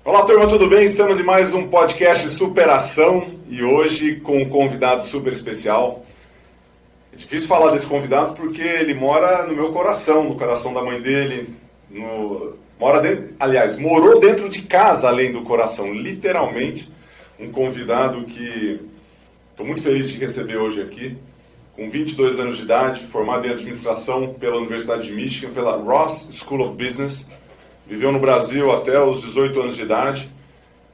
Olá, turma, tudo bem? Estamos em mais um podcast Superação e hoje com um convidado super especial. É difícil falar desse convidado porque ele mora no meu coração, no coração da mãe dele, morou dentro de casa além do coração, literalmente. Um convidado que estou muito feliz de receber hoje aqui, com 22 anos de idade, formado em administração pela Universidade de Michigan, pela Ross School of Business. Viveu no Brasil até os 18 anos de idade,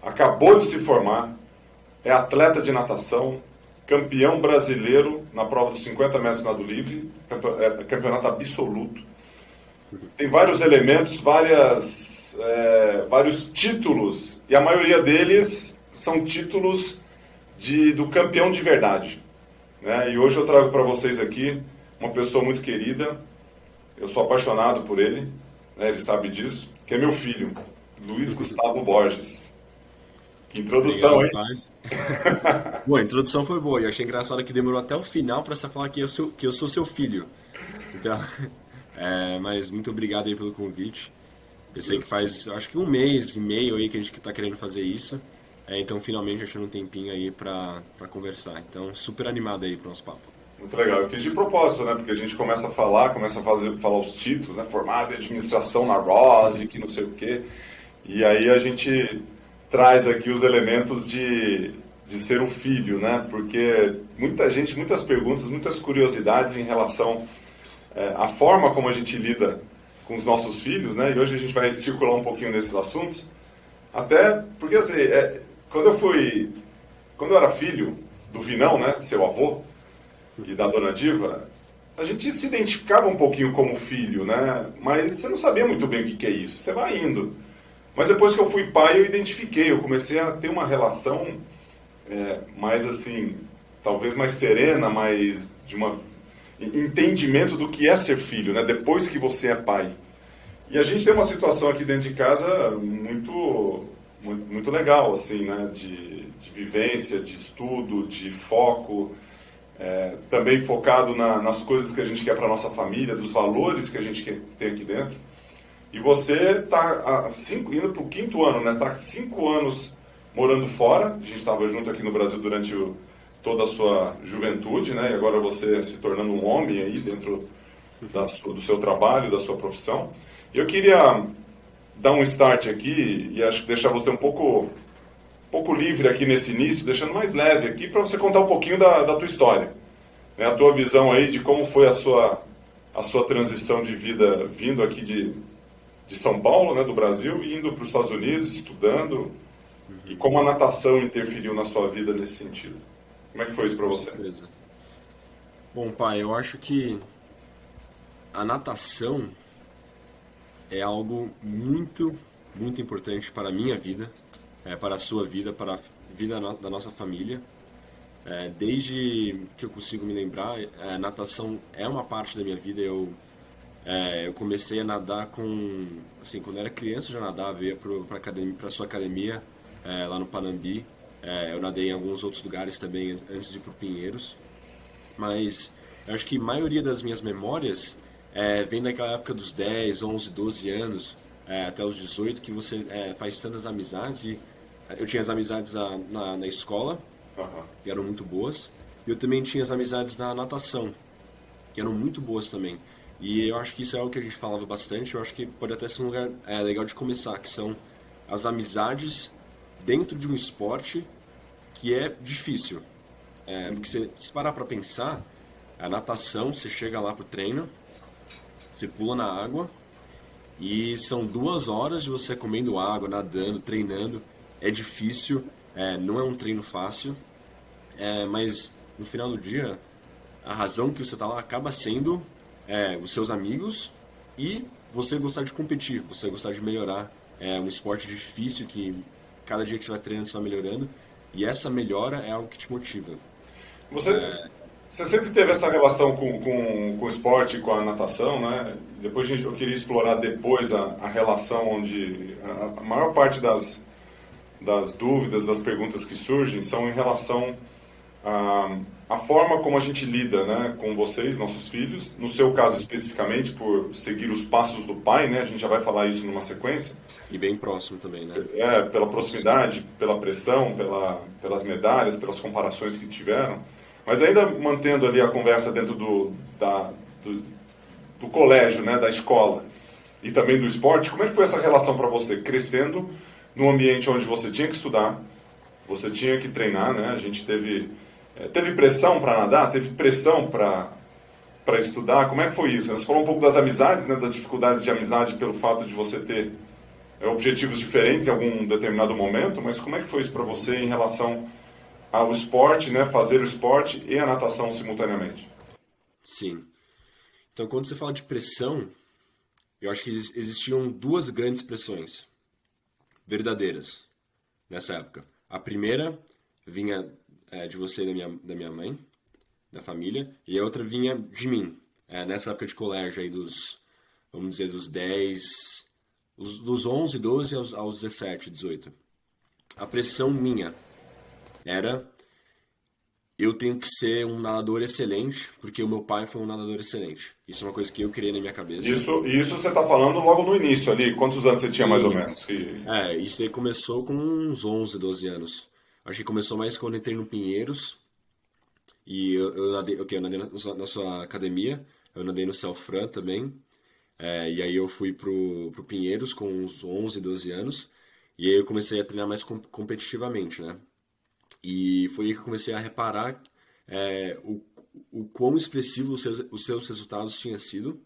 acabou de se formar, é atleta de natação, campeão brasileiro na prova dos 50 metros nado livre, campeonato absoluto. Tem vários elementos, vários títulos, e a maioria deles são títulos do campeão de verdade. Né? E hoje eu trago para vocês aqui uma pessoa muito querida, eu sou apaixonado por ele, né? Ele sabe disso, que é meu filho, Luiz Gustavo Borges. Que introdução, Obrigado, hein? pai. Boa, a introdução foi boa. E achei engraçado que demorou até o final para você falar que eu sou seu filho. Então, mas muito obrigado aí pelo convite. Eu sei que faz, acho que um mês e meio aí que a gente tá querendo fazer isso. Então, finalmente, achando um tempinho aí para conversar. Então, super animado aí pro nosso papo. Muito legal. Eu fiz de propósito, né? Porque a gente começa a falar falar os títulos, né? Formado em administração na Ross, que não sei o quê. E aí a gente traz aqui os elementos de ser o filho, né? Porque muitas perguntas, muitas curiosidades em relação à forma como a gente lida com os nossos filhos, né? E hoje a gente vai circular um pouquinho nesses assuntos. Até porque, assim, quando eu era filho do Vinão, né? Seu avô, e da Dona Diva, a gente se identificava um pouquinho como filho, né? Mas você não sabia muito bem o que é isso. Você vai indo. Mas depois que eu fui pai, eu identifiquei. Eu comecei a ter uma relação mais assim, talvez mais serena, mais de um entendimento do que é ser filho, né? Depois que você é pai. E a gente tem uma situação aqui dentro de casa muito legal, assim, né? De vivência, de estudo, de foco. Também focado nas coisas que a gente quer para a nossa família, dos valores que a gente tem aqui dentro. E você está indo para o 5º ano, né? Está há 5 anos morando fora. A gente estava junto aqui no Brasil durante toda a sua juventude, né? E agora você se tornando um homem aí dentro do seu trabalho, da sua profissão. E eu queria dar um start aqui e acho que deixar você um pouco livre aqui nesse início, deixando mais leve aqui, para você contar um pouquinho da tua história. Né? A tua visão aí de como foi a sua transição de vida vindo aqui de São Paulo, né, do Brasil, e indo para os Estados Unidos, estudando, e como a natação interferiu na sua vida nesse sentido. Como é que foi isso para você? Beleza. Bom, pai, eu acho que a natação é algo muito, muito importante para a minha vida, para a sua vida, para a vida da nossa família. Desde que eu consigo me lembrar, a natação é uma parte da minha vida. Eu comecei a nadar quando eu era criança eu já nadava, eu ia para a sua academia, lá no Panambi. Eu nadei em alguns outros lugares também antes de ir para o Pinheiros. Mas eu acho que a maioria das minhas memórias vem daquela época dos 10, 11, 12 anos, até os 18, que você faz tantas amizades. E eu tinha as amizades na escola, que eram muito boas. E eu também tinha as amizades na natação, que eram muito boas também. E eu acho que isso é algo que a gente falava bastante. Eu acho que pode até ser um lugar legal de começar, que são as amizades dentro de um esporte que é difícil. Porque se parar para pensar, a natação, você chega lá pro treino, você pula na água e são 2 horas de você comendo água, nadando, treinando. É difícil, não é um treino fácil, mas no final do dia, a razão que você está lá acaba sendo os seus amigos e você gostar de competir, você gostar de melhorar. É um esporte difícil que cada dia que você vai treinando, você vai melhorando, e essa melhora é algo que te motiva. Você sempre teve essa relação com o esporte, com a natação, né? Depois eu queria explorar depois a relação onde a maior parte das dúvidas, das perguntas que surgem são em relação a forma como a gente lida, né, com vocês, nossos filhos, no seu caso especificamente, por seguir os passos do pai, né, a gente já vai falar isso numa sequência, E bem próximo também, né? pela proximidade, pela pressão, pelas medalhas, pelas comparações que tiveram, mas ainda mantendo ali a conversa dentro do, do colégio, né, da escola e também do esporte, como é que foi essa relação para você, crescendo num ambiente onde você tinha que estudar, você tinha que treinar, né, a gente teve pressão para nadar, teve pressão para estudar, como é que foi isso? Você falou um pouco das amizades, né, das dificuldades de amizade pelo fato de você ter objetivos diferentes em algum determinado momento, mas como é que foi isso para você em relação ao esporte, né, fazer o esporte e a natação simultaneamente? Sim. Então, quando você fala de pressão, eu acho que existiam duas grandes pressões verdadeiras nessa época. A primeira vinha de você e da minha mãe, da família, e a outra vinha de mim. Nessa época de colégio aí vamos dizer, dos 10, dos 11, 12 aos 17, 18. A pressão minha era: eu tenho que ser um nadador excelente, porque o meu pai foi um nadador excelente. Isso é uma coisa que eu criei na minha cabeça. Isso você está falando logo no início ali, quantos anos você tinha mais ou E, menos? isso aí começou com uns 11, 12 anos. Acho que começou mais quando eu entrei no Pinheiros, e eu nadei, ok, eu nadei na sua academia, eu nadei no Celfran também, e aí eu fui pro Pinheiros com uns 11, 12 anos, e aí eu comecei a treinar mais competitivamente, né? E foi aí que eu comecei a reparar o quão expressivo os seus resultados tinham sido.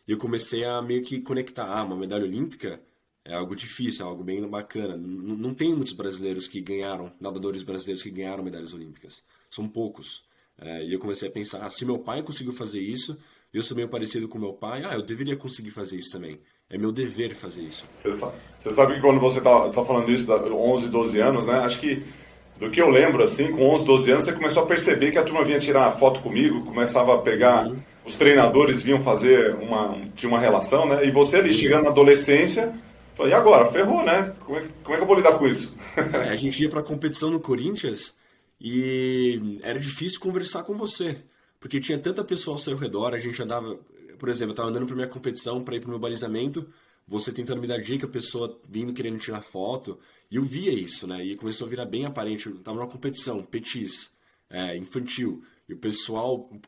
E eu comecei a meio que conectar. Uma medalha olímpica é algo difícil, é algo bem bacana. Não tem muitos brasileiros que ganharam, nadadores brasileiros que ganharam medalhas olímpicas. São poucos. E eu comecei a pensar: se meu pai conseguiu fazer isso, eu sou meio parecido com meu pai, eu deveria conseguir fazer isso também. É meu dever fazer isso. Você sabe que quando você tá falando isso, da 11, 12 anos, né? Acho que, do que eu lembro, assim, com 11, 12 anos, você começou a perceber que a turma vinha tirar foto comigo, começava a pegar, Uhum. os treinadores vinham fazer tinha uma relação, né? E você ali, chegando na adolescência, falou: e agora? Ferrou, né? Como é que eu vou lidar com isso? A gente ia pra competição no Corinthians e era difícil conversar com você, porque tinha tanta pessoa ao seu redor, a gente andava, por exemplo, eu tava andando pra minha competição pra ir pro meu balizamento, você tentando me dar dica, a pessoa vindo querendo tirar foto, e eu via isso, né? E começou a virar bem aparente. Eu tava numa competição, petis, infantil, e o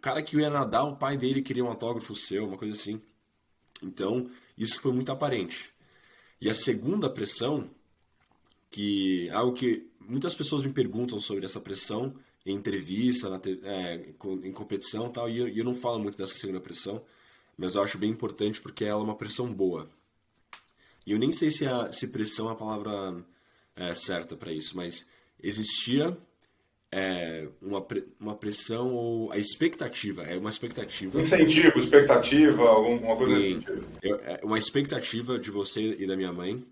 cara que ia nadar, o pai dele queria um autógrafo seu, uma coisa assim. Então, isso foi muito aparente. E a segunda pressão, algo que muitas pessoas me perguntam sobre essa pressão em entrevista, em competição e tal, e eu não falo muito dessa segunda pressão, mas eu acho bem importante porque ela é uma pressão boa. E eu nem sei se pressão é a palavra certa para isso, mas existia uma pressão, ou a expectativa, uma expectativa, Incentivo, expectativa, alguma coisa nesse sim, sentido. uma expectativa de você e da minha mãe,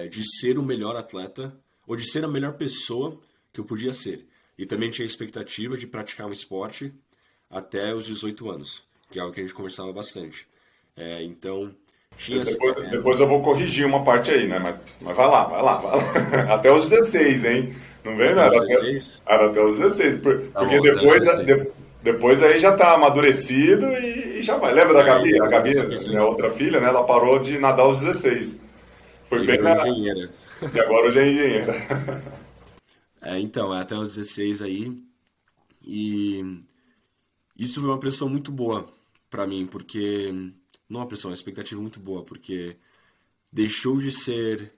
de ser o melhor atleta, ou de ser a melhor pessoa que eu podia ser. E também tinha a expectativa de praticar um esporte até os 18 anos, que é algo que a gente conversava bastante. Então, tinha... Depois eu vou corrigir uma parte aí, né? Mas vai lá, vai lá, vai lá. Até os 16, hein? Não vem Até os nada. 16? Era até os 16. Tá Porque bom, até os 16. depois aí já tá amadurecido e já vai. Lembra da Gabi? A Gabi, Já percebi. minha outra filha, né? Ela parou de nadar aos 16. Foi E bem virou engenheira. E agora hoje é engenheira. Então, até os 16 aí. E isso foi uma pressão muito boa pra mim, porque... Não uma pressão, uma expectativa muito boa, porque deixou de ser...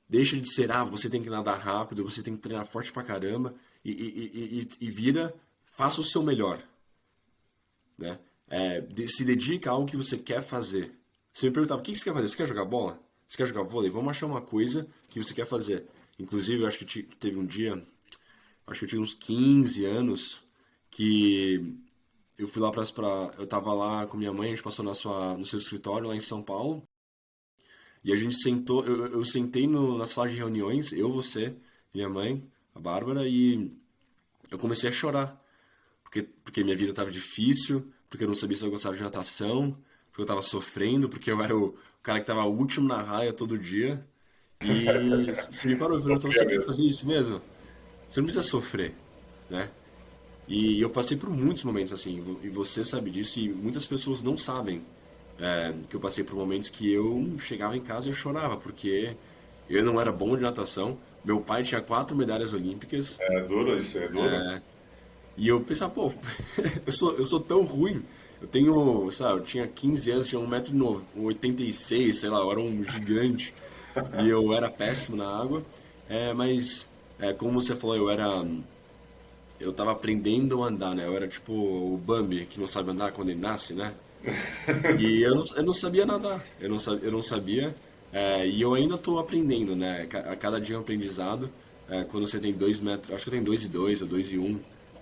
Deixa de ser, você tem que nadar rápido, você tem que treinar forte pra caramba, e vira, faça o seu melhor, né? Se dedica a algo que você quer fazer. Você me perguntava: o que você quer fazer? Você quer jogar bola? Você quer jogar vôlei? Vamos achar uma coisa que você quer fazer. Inclusive, eu acho que teve um dia, acho que eu tinha uns 15 anos, que eu fui lá eu tava lá com minha mãe, a gente passou no seu escritório lá em São Paulo, e a gente sentou, eu sentei na sala de reuniões, eu, você, minha mãe, a Bárbara, e eu comecei a chorar. Porque minha vida estava difícil, porque eu não sabia se eu gostava de natação, porque eu estava sofrendo, porque eu era o cara que estava último na raia todo dia. E você me parou e perguntou: você Sofria quer mesmo. fazer isso mesmo? Você não precisa sofrer, né? E eu passei por muitos momentos assim, e você sabe disso, e muitas pessoas não sabem que eu passei por momentos que eu chegava em casa e eu chorava, porque eu não era bom de natação. Meu pai tinha 4 medalhas olímpicas, É duro isso, é duro. e eu pensava, pô, eu sou tão ruim. Eu tenho, sabe, eu tinha 15 anos, tinha 1,86 m, sei lá, eu era um gigante. E eu era péssimo na água. Mas, como você falou, eu tava aprendendo a andar, né? Eu era tipo o Bambi, que não sabe andar quando ele nasce, né? E eu não sabia nadar, eu não sabia, e eu ainda estou aprendendo, né? A cada dia é um aprendizado. Quando você tem 2 metros, acho que eu tenho 2,2 ou 2,1,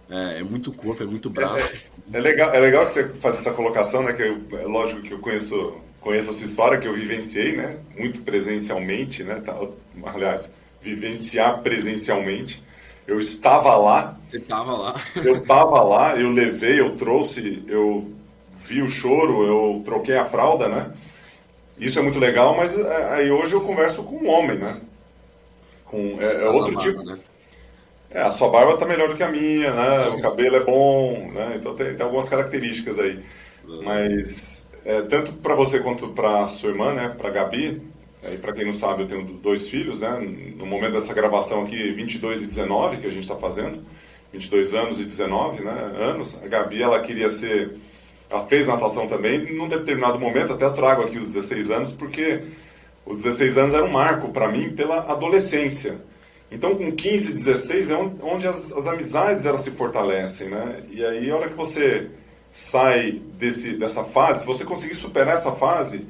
é muito corpo, é muito braço. É legal que você faz essa colocação, né? Que é lógico que eu conheço a sua história, que eu vivenciei, né? Muito presencialmente, né? Aliás, vivenciar presencialmente. Eu estava lá, Você tava lá. eu levei, eu trouxe, eu vi o choro, eu troquei a fralda, né? Isso é muito legal, mas aí hoje eu converso com um homem, né? É Passa a outro barba, tipo. né? A sua barba tá melhor do que a minha, né? O cabelo é bom, né? Então tem algumas características aí. Mas tanto para você quanto para sua irmã, né? Para Gabi, e para quem não sabe, eu tenho 2 filhos, né? No momento dessa gravação aqui, 22 e 19 que a gente está fazendo, 22 anos e 19, né? Anos. A Gabi, ela fez natação também, num determinado momento, até eu trago aqui os 16 anos, porque os 16 anos era um marco para mim pela adolescência. Então, com 15, 16 é onde as amizades elas se fortalecem, né? E aí, a hora que você sai dessa fase, se você conseguir superar essa fase,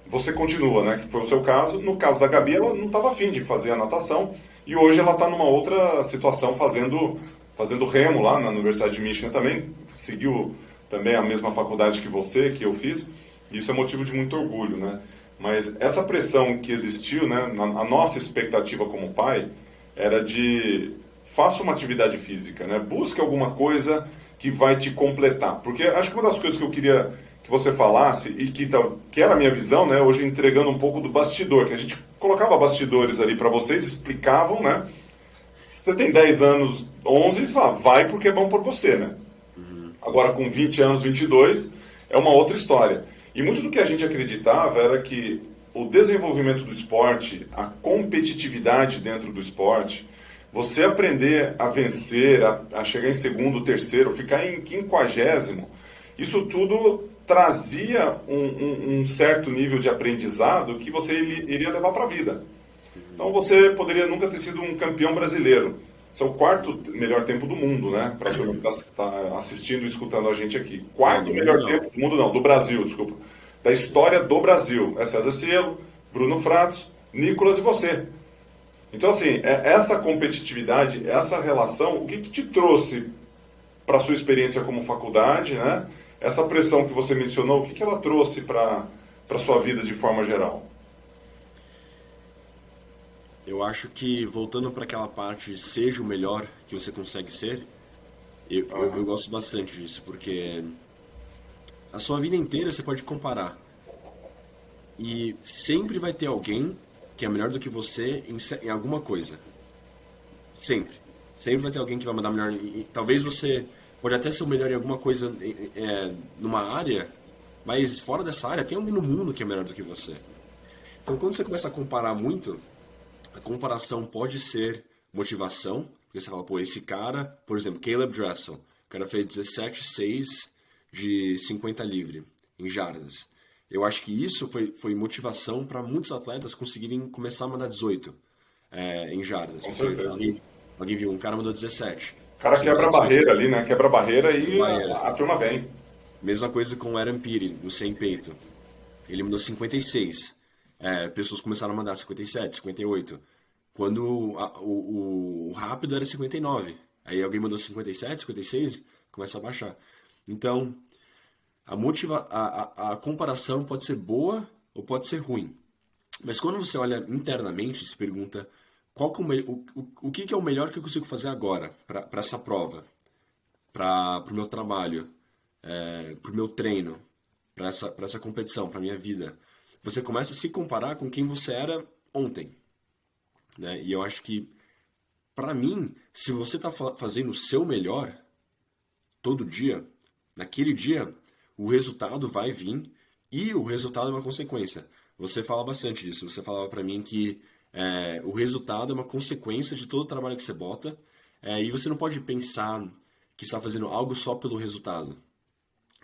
você continua, né? Que foi o seu caso. No caso da Gabi, ela não estava afim de fazer a natação e hoje ela está numa outra situação fazendo remo lá na Universidade de Michigan também. Seguiu também a mesma faculdade que você, que eu fiz. E isso é motivo de muito orgulho, né? Mas essa pressão que existiu, né? A nossa expectativa como pai era de faça uma atividade física, né? Busque alguma coisa que vai te completar. Porque acho que uma das coisas que eu queria que você falasse e que era a minha visão, né? Hoje entregando um pouco do bastidor, que a gente colocava bastidores ali para vocês, explicavam, né? Se você tem 10 anos, 11, você fala, vai porque é bom por você, né? Agora com 20 anos, 22, é uma outra história. E muito do que a gente acreditava era que o desenvolvimento do esporte, a competitividade dentro do esporte, você aprender a vencer, a chegar em segundo, terceiro, ficar em 50º, isso tudo trazia um certo nível de aprendizado que você iria levar para a vida. Então você poderia nunca ter sido um campeão brasileiro. Esse é o quarto melhor tempo do mundo, né? Para quem está assistindo e escutando a gente aqui. Não, Quarto do mundo melhor não. tempo do mundo, não, do Brasil, desculpa. Da história do Brasil. É César Cielo, Bruno Fratos, Nicolas e você. Então, assim, essa competitividade, essa relação, o que te trouxe para a sua experiência como faculdade, né? Essa pressão que você mencionou, o que ela trouxe para a sua vida de forma geral? Eu acho que, voltando para aquela parte de seja o melhor que você consegue ser, eu Aham. gosto bastante disso, porque a sua vida inteira você pode comparar. E sempre vai ter alguém que é melhor do que você em alguma coisa. Sempre. Sempre vai ter alguém que vai mandar melhor. Talvez você pode até ser o melhor em alguma coisa, numa área, mas fora dessa área tem alguém no mundo que é melhor do que você. Então, quando você começa a comparar muito, a comparação pode ser motivação, porque você fala, pô, esse cara, por exemplo, Caleb Dressel, o cara fez 17,6 de 50 livre em jardas. Eu acho que isso foi motivação para muitos atletas conseguirem começar a mandar 18 em jardas. Com Porque certeza. alguém viu, um cara mandou 17, O cara conseguiu quebra mandar a 18. barreira ali, né? Quebra a barreira e Barreira. a turma vem. Mesma coisa com o Aaron Piri, no sem peito. Ele mandou 56. Pessoas começaram a mandar 57, 58. Quando o rápido era 59. Aí alguém mandou 57, 56, começa a baixar. Então, a comparação pode ser boa ou pode ser ruim. Mas quando você olha internamente, se pergunta qual que é o que é o melhor que eu consigo fazer agora para essa prova, para o meu trabalho, para o meu treino, para essa competição, para minha vida. Você começa a se comparar com quem você era ontem, né? E eu acho que, para mim, se você está fazendo o seu melhor, todo dia, naquele dia o resultado vai vir e o resultado é uma consequência. Você fala bastante disso. Você falava para mim que o resultado é uma consequência de todo o trabalho que você bota, e você não pode pensar que está fazendo algo só pelo resultado.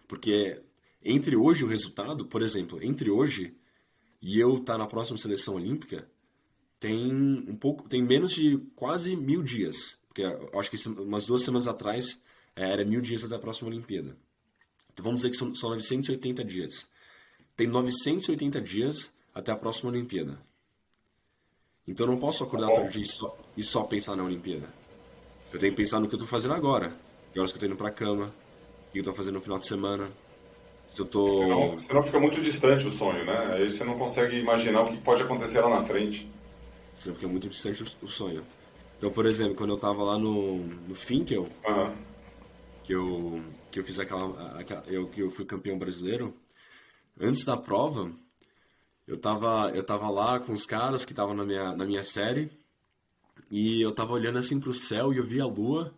Porque entre hoje e o resultado, por exemplo, entre hoje e eu estar na próxima seleção olímpica, tem menos de quase 1000 dias. Porque eu acho que umas 2 semanas atrás era 1000 dias até a próxima Olimpíada. Então vamos dizer que são 980 dias. Tem 980 dias até a próxima Olimpíada. Então eu não posso acordar todo dia e só pensar na Olimpíada. Eu tenho que pensar no que eu estou fazendo agora. Que horas que eu estou indo pra cama, o que eu estou fazendo no final de semana. Se eu tô... Senão fica muito distante o sonho, né? Aí você não consegue imaginar o que pode acontecer lá na frente. Senão fica muito distante o sonho. Então, por exemplo, quando eu estava lá no Finkel, que eu fiz que eu fui campeão brasileiro, antes da prova, eu tava lá com os caras que estavam na minha série, e eu tava olhando assim pro céu e eu vi a lua,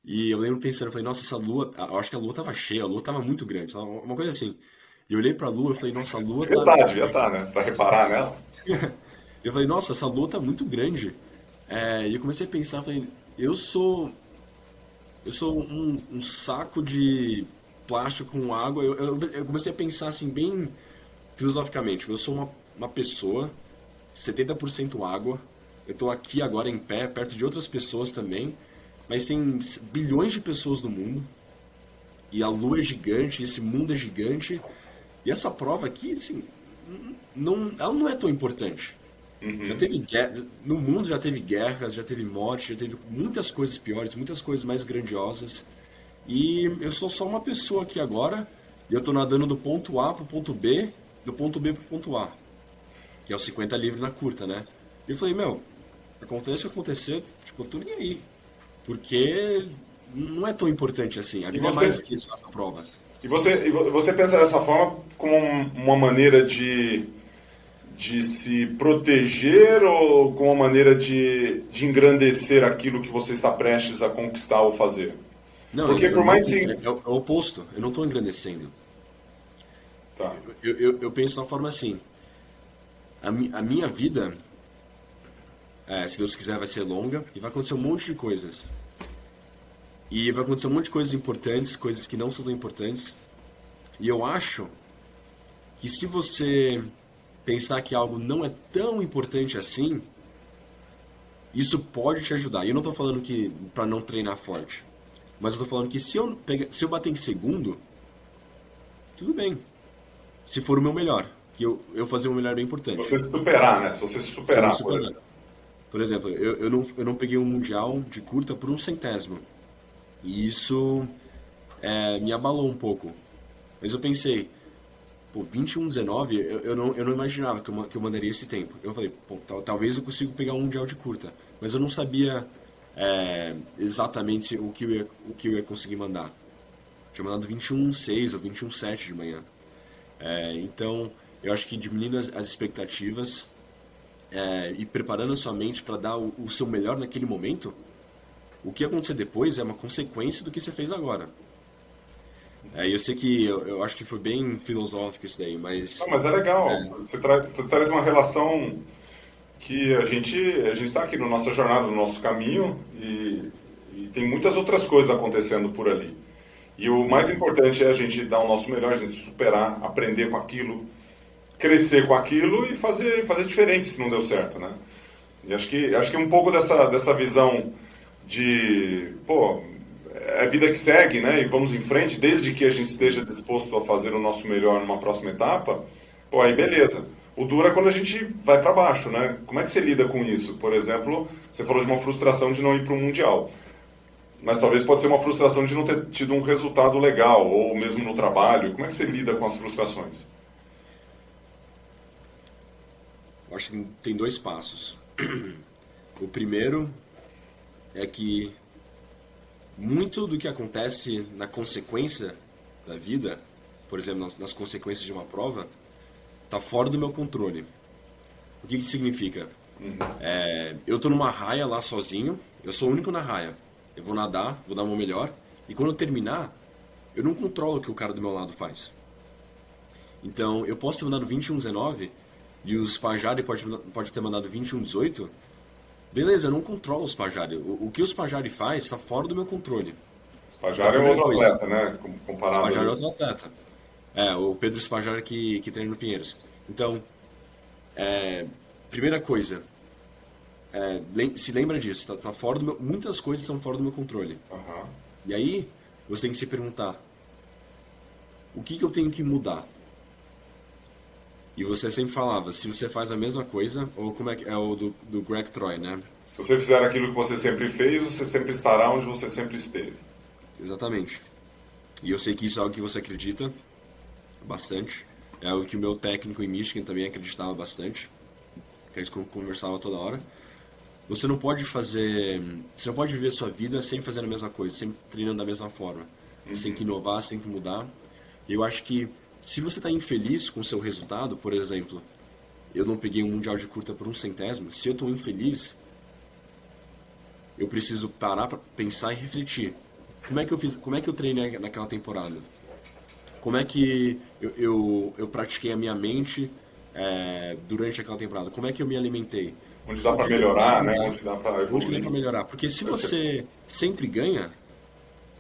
e eu lembro pensando, eu falei, nossa, essa lua, eu acho que a lua tava cheia, a lua tava muito grande, tava uma coisa assim. E eu olhei pra lua e falei, nossa, a lua tá... Verdade, devia estar, né? Pra reparar nela. Eu falei, nossa, essa lua tá muito grande. E eu comecei a pensar, falei, eu sou um saco de plástico com água. Eu comecei a pensar assim, bem filosoficamente. Eu sou uma pessoa, 70% água. Eu tô aqui agora em pé, perto de outras pessoas também. Mas tem bilhões de pessoas no mundo. E a lua é gigante, esse mundo é gigante. E essa prova aqui, assim, ela não é tão importante. Já teve guerra, no mundo já teve guerras, já teve morte, já teve muitas coisas piores, muitas coisas mais grandiosas. E eu sou só uma pessoa aqui agora, e eu tô nadando do ponto A pro ponto B, do ponto B pro ponto A, que é o 50 livre na curta, né? E eu falei, aconteça o que acontecer, tipo, eu tô nem aí. Porque não é tão importante assim. A vida é mais do que isso, essa prova. E você pensa dessa forma como uma maneira de se proteger ou com uma maneira de engrandecer aquilo que você está prestes a conquistar ou fazer? Não, porque por mais sim... é o oposto. Eu não estou engrandecendo. Tá. Eu penso da forma assim. A minha vida, se Deus quiser, vai ser longa e vai acontecer um monte de coisas. E vai acontecer um monte de coisas importantes, coisas que não são tão importantes. E eu acho que se você pensar que algo não é tão importante assim, isso pode te ajudar. E eu não estou falando que para não treinar forte, mas eu estou falando que se eu bater em segundo, tudo bem. Se for o meu melhor, que eu fazer o melhor é bem importante. Você se superar, né? Se você se superar. Por exemplo, eu não peguei um mundial de curta por 1/100º. E isso me abalou um pouco. Mas eu pensei, 21:19, eu não imaginava que eu mandaria esse tempo. Eu falei, talvez eu consiga pegar um mundial de curta. Mas eu não sabia exatamente o que eu ia conseguir mandar. Tinha mandado 21:6 ou 21:7 de manhã. Então, eu acho que diminuindo as expectativas e preparando a sua mente para dar o seu melhor naquele momento, o que acontecer depois é uma consequência do que você fez agora. Eu sei que eu acho que foi bem filosófico isso daí, mas... Não, mas é legal. Você traz uma relação que a gente está aqui na nossa jornada, no nosso caminho, e tem muitas outras coisas acontecendo por ali. E o mais importante é a gente dar o nosso melhor, a gente se superar, aprender com aquilo, crescer com aquilo e fazer diferente se não deu certo, né? E acho que um pouco dessa visão de, é a vida que segue, né? E vamos em frente, desde que a gente esteja disposto a fazer o nosso melhor numa próxima etapa, aí beleza. O duro é quando a gente vai para baixo, né? Como é que você lida com isso? Por exemplo, você falou de uma frustração de não ir para o Mundial. Mas talvez pode ser uma frustração de não ter tido um resultado legal, ou mesmo no trabalho. Como é que você lida com as frustrações? Eu acho que tem 2 passos. O primeiro é que muito do que acontece na consequência da vida, por exemplo, nas consequências de uma prova, está fora do meu controle. O que significa? Eu estou numa raia lá sozinho, eu sou o único na raia. Eu vou nadar, vou dar o meu melhor, E quando eu terminar, eu não controlo o que o cara do meu lado faz. Então, eu posso ter mandado 21,19 e o Spajari pode ter mandado 21,18. Beleza, eu não controlo o Spajari. O que o Spajari faz está fora do meu controle. Então, a Spajari é um primeira outro coisa, atleta, né? o Comparado Spajari é ali. outro atleta. O Pedro Spajari que treina no Pinheiros. Então, primeira coisa, se lembra disso, tá fora muitas coisas estão fora do meu controle. Aham. E aí, você tem que se perguntar, o que eu tenho que mudar? E você sempre falava, se você faz a mesma coisa, ou como é que é o do Greg Troy, né? Se você fizer aquilo que você sempre fez, você sempre estará onde você sempre esteve. Exatamente. E eu sei que isso é algo que você acredita bastante. É algo que o meu técnico em Michigan também acreditava bastante. Que a gente conversava toda hora. Você não pode viver a sua vida sem fazer a mesma coisa, sempre treinando da mesma forma. Você tem que inovar, você tem que mudar. E eu acho que se você está infeliz com o seu resultado, por exemplo, eu não peguei um mundial de curta por 1/100, se eu estou infeliz, eu preciso parar para pensar e refletir. Como é que eu treinei naquela temporada? Como é que eu pratiquei a minha mente durante aquela temporada? Como é que eu me alimentei? Onde dá O para que eu preciso melhorar, né? mudar? Onde dá para Onde que dá pra evoluir. melhorar? Porque se você sempre ganha,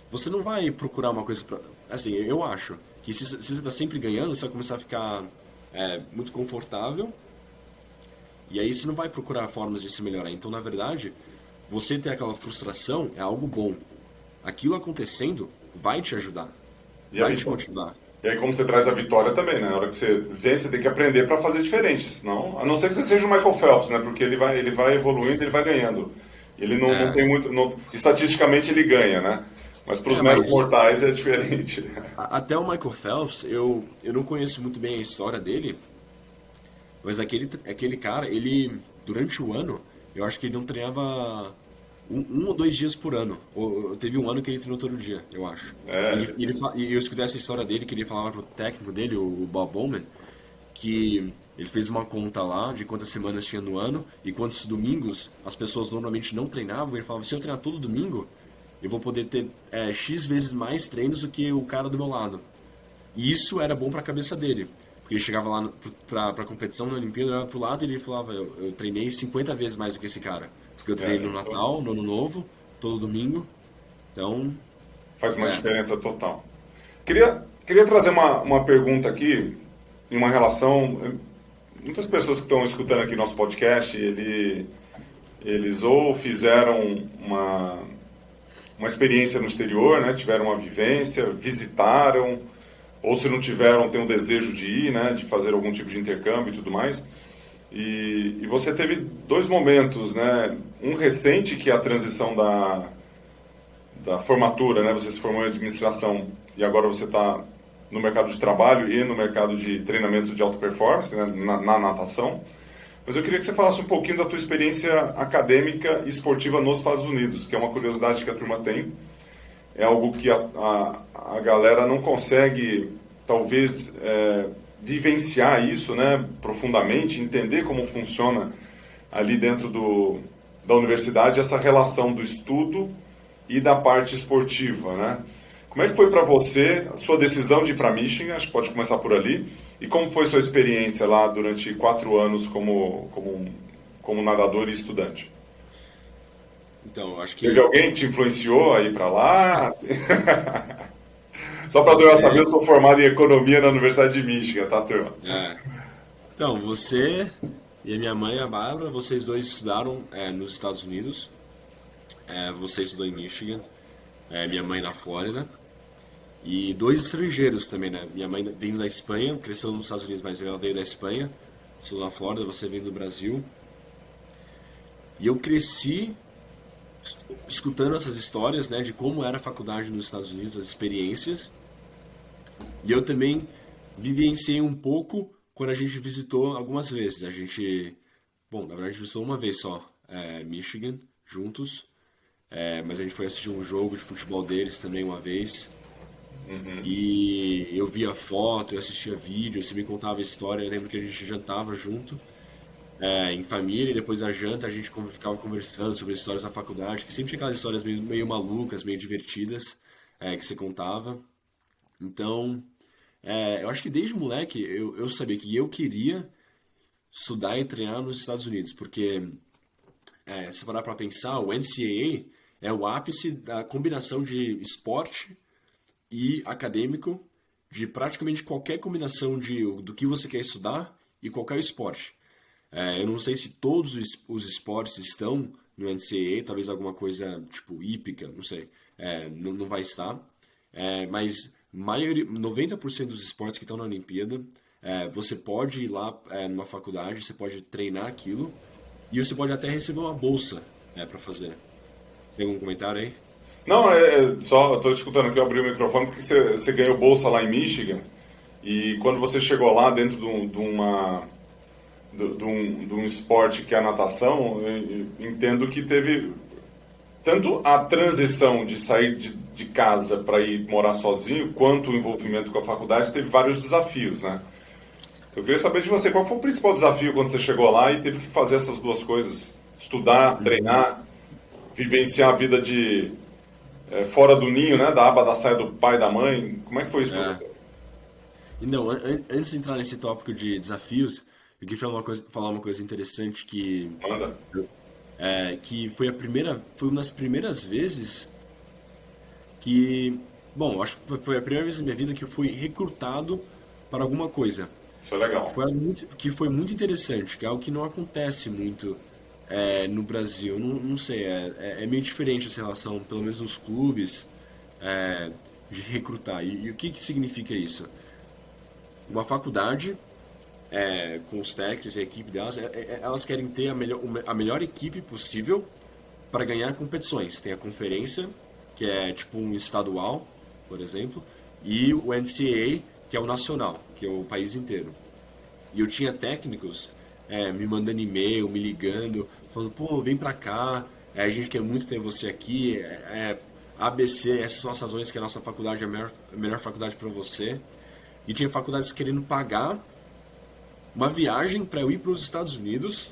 você não vai procurar uma coisa pra... Assim, eu acho que se você tá sempre ganhando, você vai começar a ficar muito confortável e aí você não vai procurar formas de se melhorar. Então, na verdade, você ter aquela frustração é algo bom. Aquilo acontecendo vai te ajudar, E vai aí, te motivar. e aí, como você traz a vitória também, né? Na hora que você vê, você tem que aprender para fazer diferente. Senão, a não ser que você seja o Michael Phelps, né? Porque ele vai evoluindo, ele vai ganhando. Ele não tem muito. Estatisticamente, ele ganha, né? Mas para os meros Mas mortais é diferente. até o Michael Phelps, eu não conheço muito bem a história dele, mas aquele cara, ele, durante o ano, eu acho que ele não treinava um ou 2 dias por ano. Teve um ano que ele treinou todo dia, eu acho. É, E eu escutei essa história dele, que ele falava pro técnico dele, o Bob Bowman, que ele fez uma conta lá de quantas semanas tinha no ano e quantos domingos as pessoas normalmente não treinavam. Ele falava, se eu treinar todo domingo, eu vou poder ter X vezes mais treinos do que o cara do meu lado. E isso era bom pra cabeça dele. Porque ele chegava lá pra competição na Olimpíada, olhava pro lado e ele falava, eu treinei 50 vezes mais do que esse cara. Porque eu treinei no então Natal, no Ano Novo, todo domingo. Então, faz uma é. diferença total. Queria trazer uma pergunta aqui, em uma relação. Muitas pessoas que estão escutando aqui nosso podcast, eles ou fizeram uma experiência no exterior, né? Tiveram uma vivência, visitaram, ou se não tiveram, tem um desejo de ir, né? De fazer algum tipo de intercâmbio e tudo mais. E você teve 2 momentos, né? Um recente, que é a transição da formatura, né? Você se formou em administração e agora você está no mercado de trabalho e no mercado de treinamento de alta performance, né? Na natação. Mas eu queria que você falasse um pouquinho da tua experiência acadêmica e esportiva nos Estados Unidos, que é uma curiosidade que a turma tem. É algo que a galera não consegue, talvez, vivenciar isso, né, profundamente, entender como funciona ali dentro da universidade essa relação do estudo e da parte esportiva, né? Como é que foi para você a sua decisão de ir para Michigan? Acho que pode começar por ali. E como foi sua experiência lá durante 4 anos como nadador e estudante? Então, eu acho Teve que alguém que te influenciou a ir para lá? Só para eu saber, você. eu sou formado em economia na Universidade de Michigan, tá, turma? é, Então, você e a minha mãe, a Bárbara, vocês dois estudaram nos Estados Unidos. Você estudou em Michigan, minha mãe na Flórida. E 2 estrangeiros também, né? Minha mãe vindo da Espanha, cresceu nos Estados Unidos, mas ela veio da Espanha. Estudou na Flórida, você veio do Brasil. E eu cresci escutando essas histórias, né, de como era a faculdade nos Estados Unidos, as experiências. E eu também vivenciei um pouco quando a gente visitou algumas vezes. Bom, na verdade, a gente visitou uma vez só, Michigan, juntos. Mas a gente foi assistir um jogo de futebol deles também uma vez. E eu via foto, eu assistia vídeo, você me contava a história. Eu lembro que a gente jantava junto, em família, e depois da janta a gente ficava conversando sobre as histórias da faculdade, que sempre tinha aquelas histórias meio malucas, meio divertidas. que você contava. Então, eu acho que desde moleque eu sabia que eu queria estudar e treinar nos Estados Unidos, porque se parar para pensar, o NCAA é o ápice da combinação de esporte e acadêmico, de praticamente qualquer combinação do que você quer estudar e qualquer esporte. Eu não sei se todos os esportes estão no NCAA, talvez alguma coisa tipo hípica, não sei, não vai estar. Mas 90% dos esportes que estão na Olimpíada, você pode ir lá numa faculdade, você pode treinar aquilo e você pode até receber uma bolsa para fazer. Tem algum comentário aí? Não, só estou escutando aqui, eu abri o microfone porque você ganhou bolsa lá em Michigan e quando você chegou lá dentro de um esporte que é a natação, eu entendo que teve tanto a transição de sair de casa para ir morar sozinho, quanto o envolvimento com a faculdade, teve vários desafios, né? Eu queria saber de você, qual foi o principal desafio quando você chegou lá e teve que fazer essas duas coisas? Estudar, treinar, vivenciar a vida fora do ninho, né? Da aba da saia do pai e da mãe. Como é que foi isso para É. você? E não, antes de entrar nesse tópico de desafios, eu queria falar uma coisa interessante Manda. que foi uma das primeiras vezes que, bom, acho que foi a primeira vez na minha vida que eu fui recrutado para alguma coisa. Isso é legal. Que foi muito interessante, que é algo que não acontece muito no Brasil. Não sei, é meio diferente essa relação, pelo menos nos clubes, de recrutar. E o que significa isso? Uma faculdade, com os técnicos e a equipe delas, elas querem ter a melhor equipe possível para ganhar competições. Tem a conferência, que é tipo um estadual, por exemplo, e o NCAA, que é o nacional, que é o país inteiro. E eu tinha técnicos me mandando e-mail, me ligando, falando, pô, vem pra cá, a gente quer muito ter você aqui, ABC, essas são as razões que a nossa faculdade é a melhor faculdade para você. E tinha faculdades querendo pagar uma viagem para eu ir para os Estados Unidos,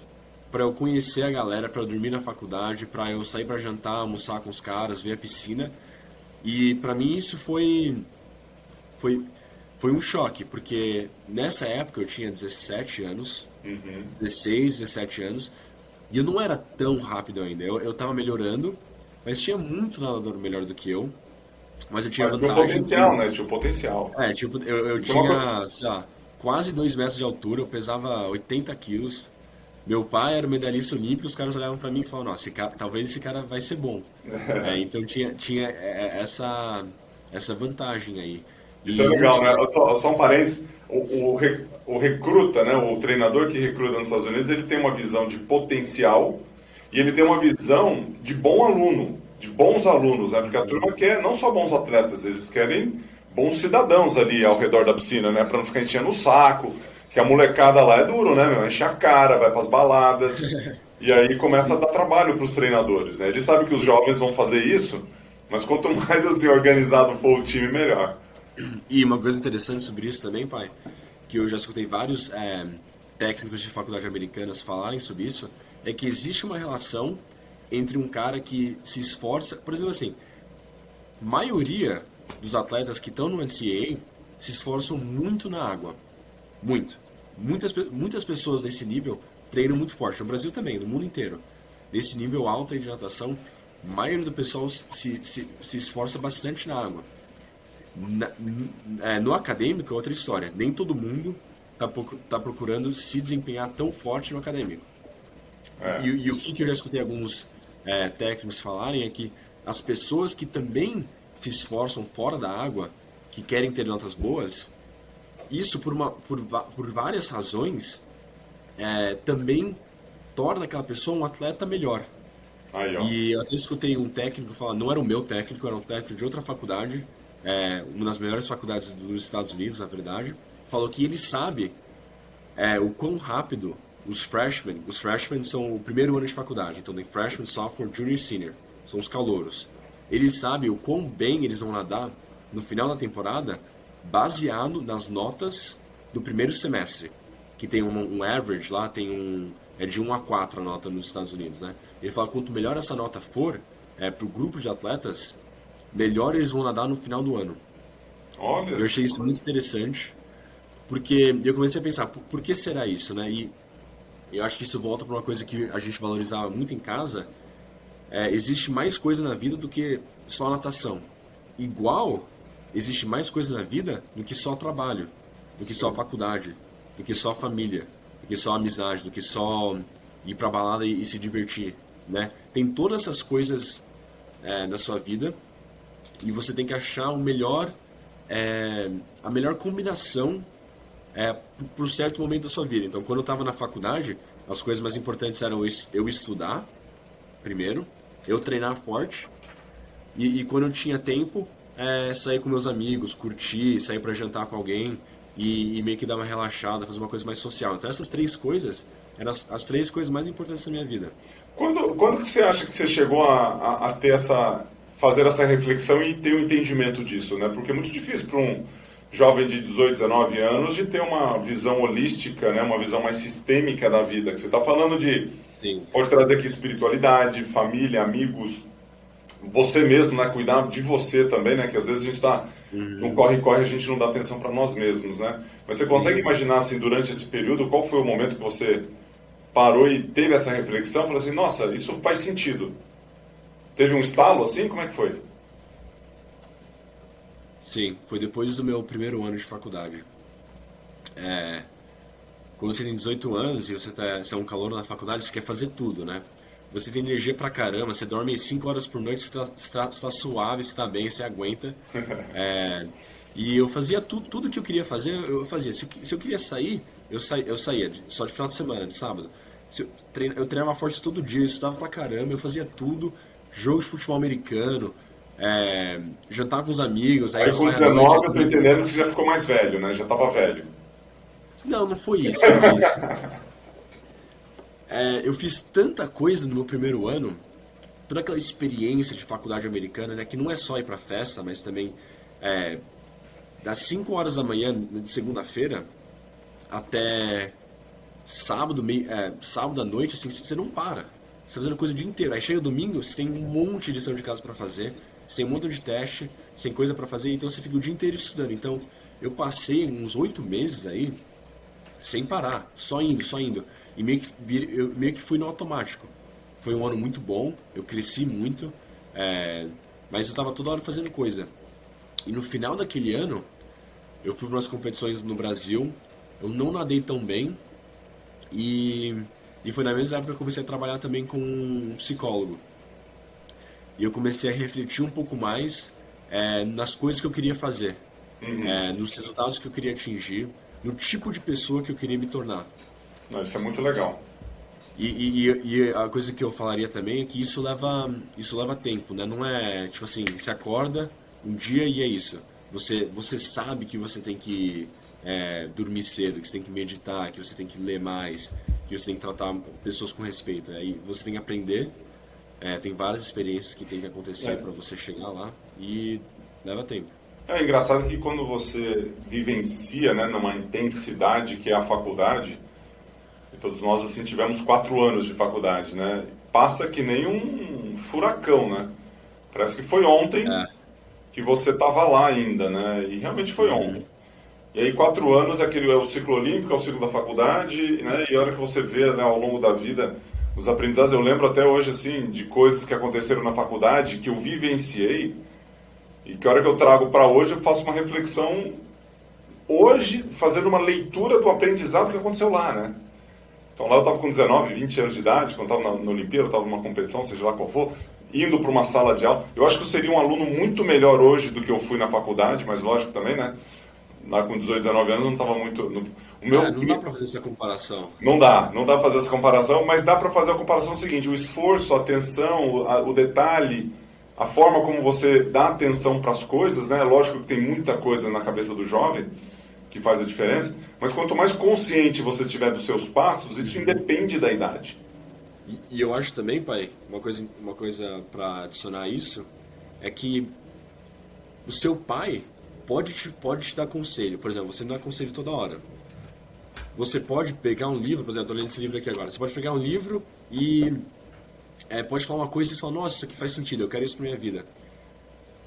para eu conhecer a galera, para eu dormir na faculdade, para eu sair para jantar, almoçar com os caras, ver a piscina. E para mim isso foi foi um choque, porque nessa época eu tinha 17 anos, 16, 17 anos, e eu não era tão rápido ainda. Eu tava melhorando, mas tinha muito nadador melhor do que eu. Mas eu tinha a Mas tinha um vantagem potencial, que né? Tinha um potencial. tipo, eu E tem uma coisa. tinha, sei lá, quase 2 metros de altura, eu pesava 80 quilos. Meu pai era medalhista olímpico, os caras olhavam pra mim e falavam, nossa, talvez esse cara vai ser bom. Então tinha essa vantagem aí. Isso é E legal, nos né? Estados Só um parênteses, o recruta, né? O treinador que recruta nos Estados Unidos, ele tem uma visão de potencial e ele tem uma visão de bom aluno, de bons alunos, né? Porque a turma quer não só bons atletas, eles querem bons cidadãos ali ao redor da piscina, né? Pra não ficar enchendo o saco, que a molecada lá é duro, né, meu? Enche a cara, vai pras baladas, e aí começa a dar trabalho pros treinadores, né? Eles sabem que os jovens vão fazer isso, mas quanto mais assim organizado for o time, melhor. E uma coisa interessante sobre isso também, pai, que eu já escutei vários técnicos de faculdade americanas falarem sobre isso, é que existe uma relação entre um cara que se esforça, por exemplo assim, maioria dos atletas que estão no NCAA se esforçam muito na água, muito. Muitas pessoas nesse nível treinam muito forte, no Brasil também, no mundo inteiro. Nesse nível alto aí de natação, a maioria do pessoal se esforça bastante na água. No acadêmico é outra história. Nem todo mundo tá procurando se desempenhar tão forte no acadêmico. E o que eu já escutei alguns técnicos falarem é que as pessoas que também se esforçam fora da água, que querem ter notas boas, isso por várias razões também torna aquela pessoa um atleta melhor. Aí, ó. E eu até escutei um técnico falar, não era o meu técnico, era um técnico de outra faculdade, uma das melhores faculdades dos Estados Unidos, na verdade, falou que ele sabe o quão rápido os freshmen são o primeiro ano de faculdade, então tem freshman, sophomore, junior e senior, são os calouros. Ele sabe o quão bem eles vão nadar no final da temporada, baseado nas notas do primeiro semestre, que tem um average lá, é de 1 a 4 a nota nos Estados Unidos, né? Ele fala, quanto melhor essa nota for, para o grupo de atletas, melhor eles vão nadar no final do ano. Olha Eu achei só. isso muito interessante, porque eu comecei a pensar, por que será isso, né? E eu acho que isso volta para uma coisa que a gente valorizava muito em casa. Existe mais coisa na vida do que só natação. Igual, existe mais coisa na vida do que só trabalho, do que só faculdade, do que só família, do que só amizade, do que só ir pra balada e se divertir, né? Tem todas essas coisas da sua vida e você tem que achar o melhor, a melhor combinação para um certo momento da sua vida. Então, quando eu estava na faculdade, as coisas mais importantes eram eu estudar, primeiro, eu treinar forte, e quando eu tinha tempo, sair com meus amigos, curtir, sair para jantar com alguém e meio que dar uma relaxada, fazer uma coisa mais social. Então, essas três coisas eram as três coisas mais importantes da minha vida. Quando que você acha que você chegou a ter fazer essa reflexão e ter um entendimento disso, né? Porque é muito difícil para um jovem de 18, 19 anos de ter uma visão holística, né? Uma visão mais sistêmica da vida. Que você está falando de, Sim. pode trazer aqui espiritualidade, família, amigos, você mesmo, né? Cuidar de você também, né? Que às vezes a gente está no corre-corre, a gente não dá atenção para nós mesmos, né? Mas você consegue Sim. imaginar, assim, durante esse período, qual foi o momento que você parou e teve essa reflexão, falou assim, nossa, isso faz sentido. Teve um estalo assim? Como é que foi? Sim, foi depois do meu primeiro ano de faculdade. Quando você tem 18 anos e você é um calouro na faculdade, você quer fazer tudo, né? Você tem energia pra caramba, você dorme 5 horas por noite, você tá suave, você tá bem, você aguenta. É, e eu fazia tudo que eu queria fazer, eu fazia. Se eu queria sair, eu saía só de final de semana, de sábado. Eu treinava forte todo dia, eu estudava pra caramba, eu fazia tudo. Jogo de futebol americano, jantar com os amigos, aí Aí eu com saía à noite. 19 eu tô entendendo que você já ficou mais velho, né? Já tava velho. Não, não foi isso, mas eu fiz tanta coisa no meu primeiro ano, toda aquela experiência de faculdade americana, né, que não é só ir pra festa, mas também das 5 horas da manhã de segunda-feira até sábado à noite, assim, você não para. Você tá fazendo coisa o dia inteiro. Aí chega domingo, você tem um monte de lição de casa pra fazer, você tem um monte de teste, você tem coisa pra fazer, então você fica o dia inteiro estudando. Então, eu passei uns 8 meses aí sem parar, só indo, só indo. E eu meio que fui no automático. Foi um ano muito bom, eu cresci muito, mas eu estava toda hora fazendo coisa. E no final daquele ano, eu fui para umas competições no Brasil, eu não nadei tão bem, e, e foi na mesma época que eu comecei a trabalhar também com um psicólogo. E eu comecei a refletir um pouco mais nas coisas que eu queria fazer, nos resultados que eu queria atingir, no tipo de pessoa que eu queria me tornar. Não, isso é muito legal. E a coisa que eu falaria também é que isso leva tempo, né? Não é tipo assim, você acorda um dia e é isso. Você sabe que você tem que dormir cedo, que você tem que meditar, que você tem que ler mais, que você tem que tratar pessoas com respeito. Aí você tem que aprender, tem várias experiências que tem que acontecer É. para você chegar lá e leva tempo. É engraçado que quando você vivencia, né, numa intensidade que é a faculdade, e todos nós assim tivemos 4 anos de faculdade, né? Passa que nem um furacão, né? Parece que foi ontem É. que você estava lá ainda, né? E realmente foi ontem. Uhum. E aí 4 anos é o ciclo olímpico, é o ciclo da faculdade, né? E a hora que você vê, né, ao longo da vida os aprendizados, eu lembro até hoje assim de coisas que aconteceram na faculdade que eu vivenciei e que a hora que eu trago para hoje eu faço uma reflexão hoje, fazendo uma leitura do aprendizado que aconteceu lá, né? Então lá eu estava com 19, 20 anos de idade, quando estava na Olimpíada, estava numa competição, seja lá qual for, indo para uma sala de aula. Eu acho que eu seria um aluno muito melhor hoje do que eu fui na faculdade, mas lógico também, né? Lá com 18, 19 anos eu não estava muito... O meu, Não dá para fazer essa comparação. não dá para fazer essa comparação, mas dá para fazer a comparação seguinte, o esforço, a atenção, o detalhe, a forma como você dá atenção para as coisas, né? Lógico que tem muita coisa na cabeça do jovem que faz a diferença, mas quanto mais consciente você tiver dos seus passos, isso independe da idade. E eu acho também, pai, uma coisa para adicionar a isso é que o seu pai pode te dar conselho. Por exemplo, você não dá conselho toda hora. Você pode pegar um livro, por exemplo, estou lendo esse livro aqui agora. Você pode pegar um livro e pode falar uma coisa e você fala, nossa, isso aqui faz sentido, eu quero isso pra minha vida.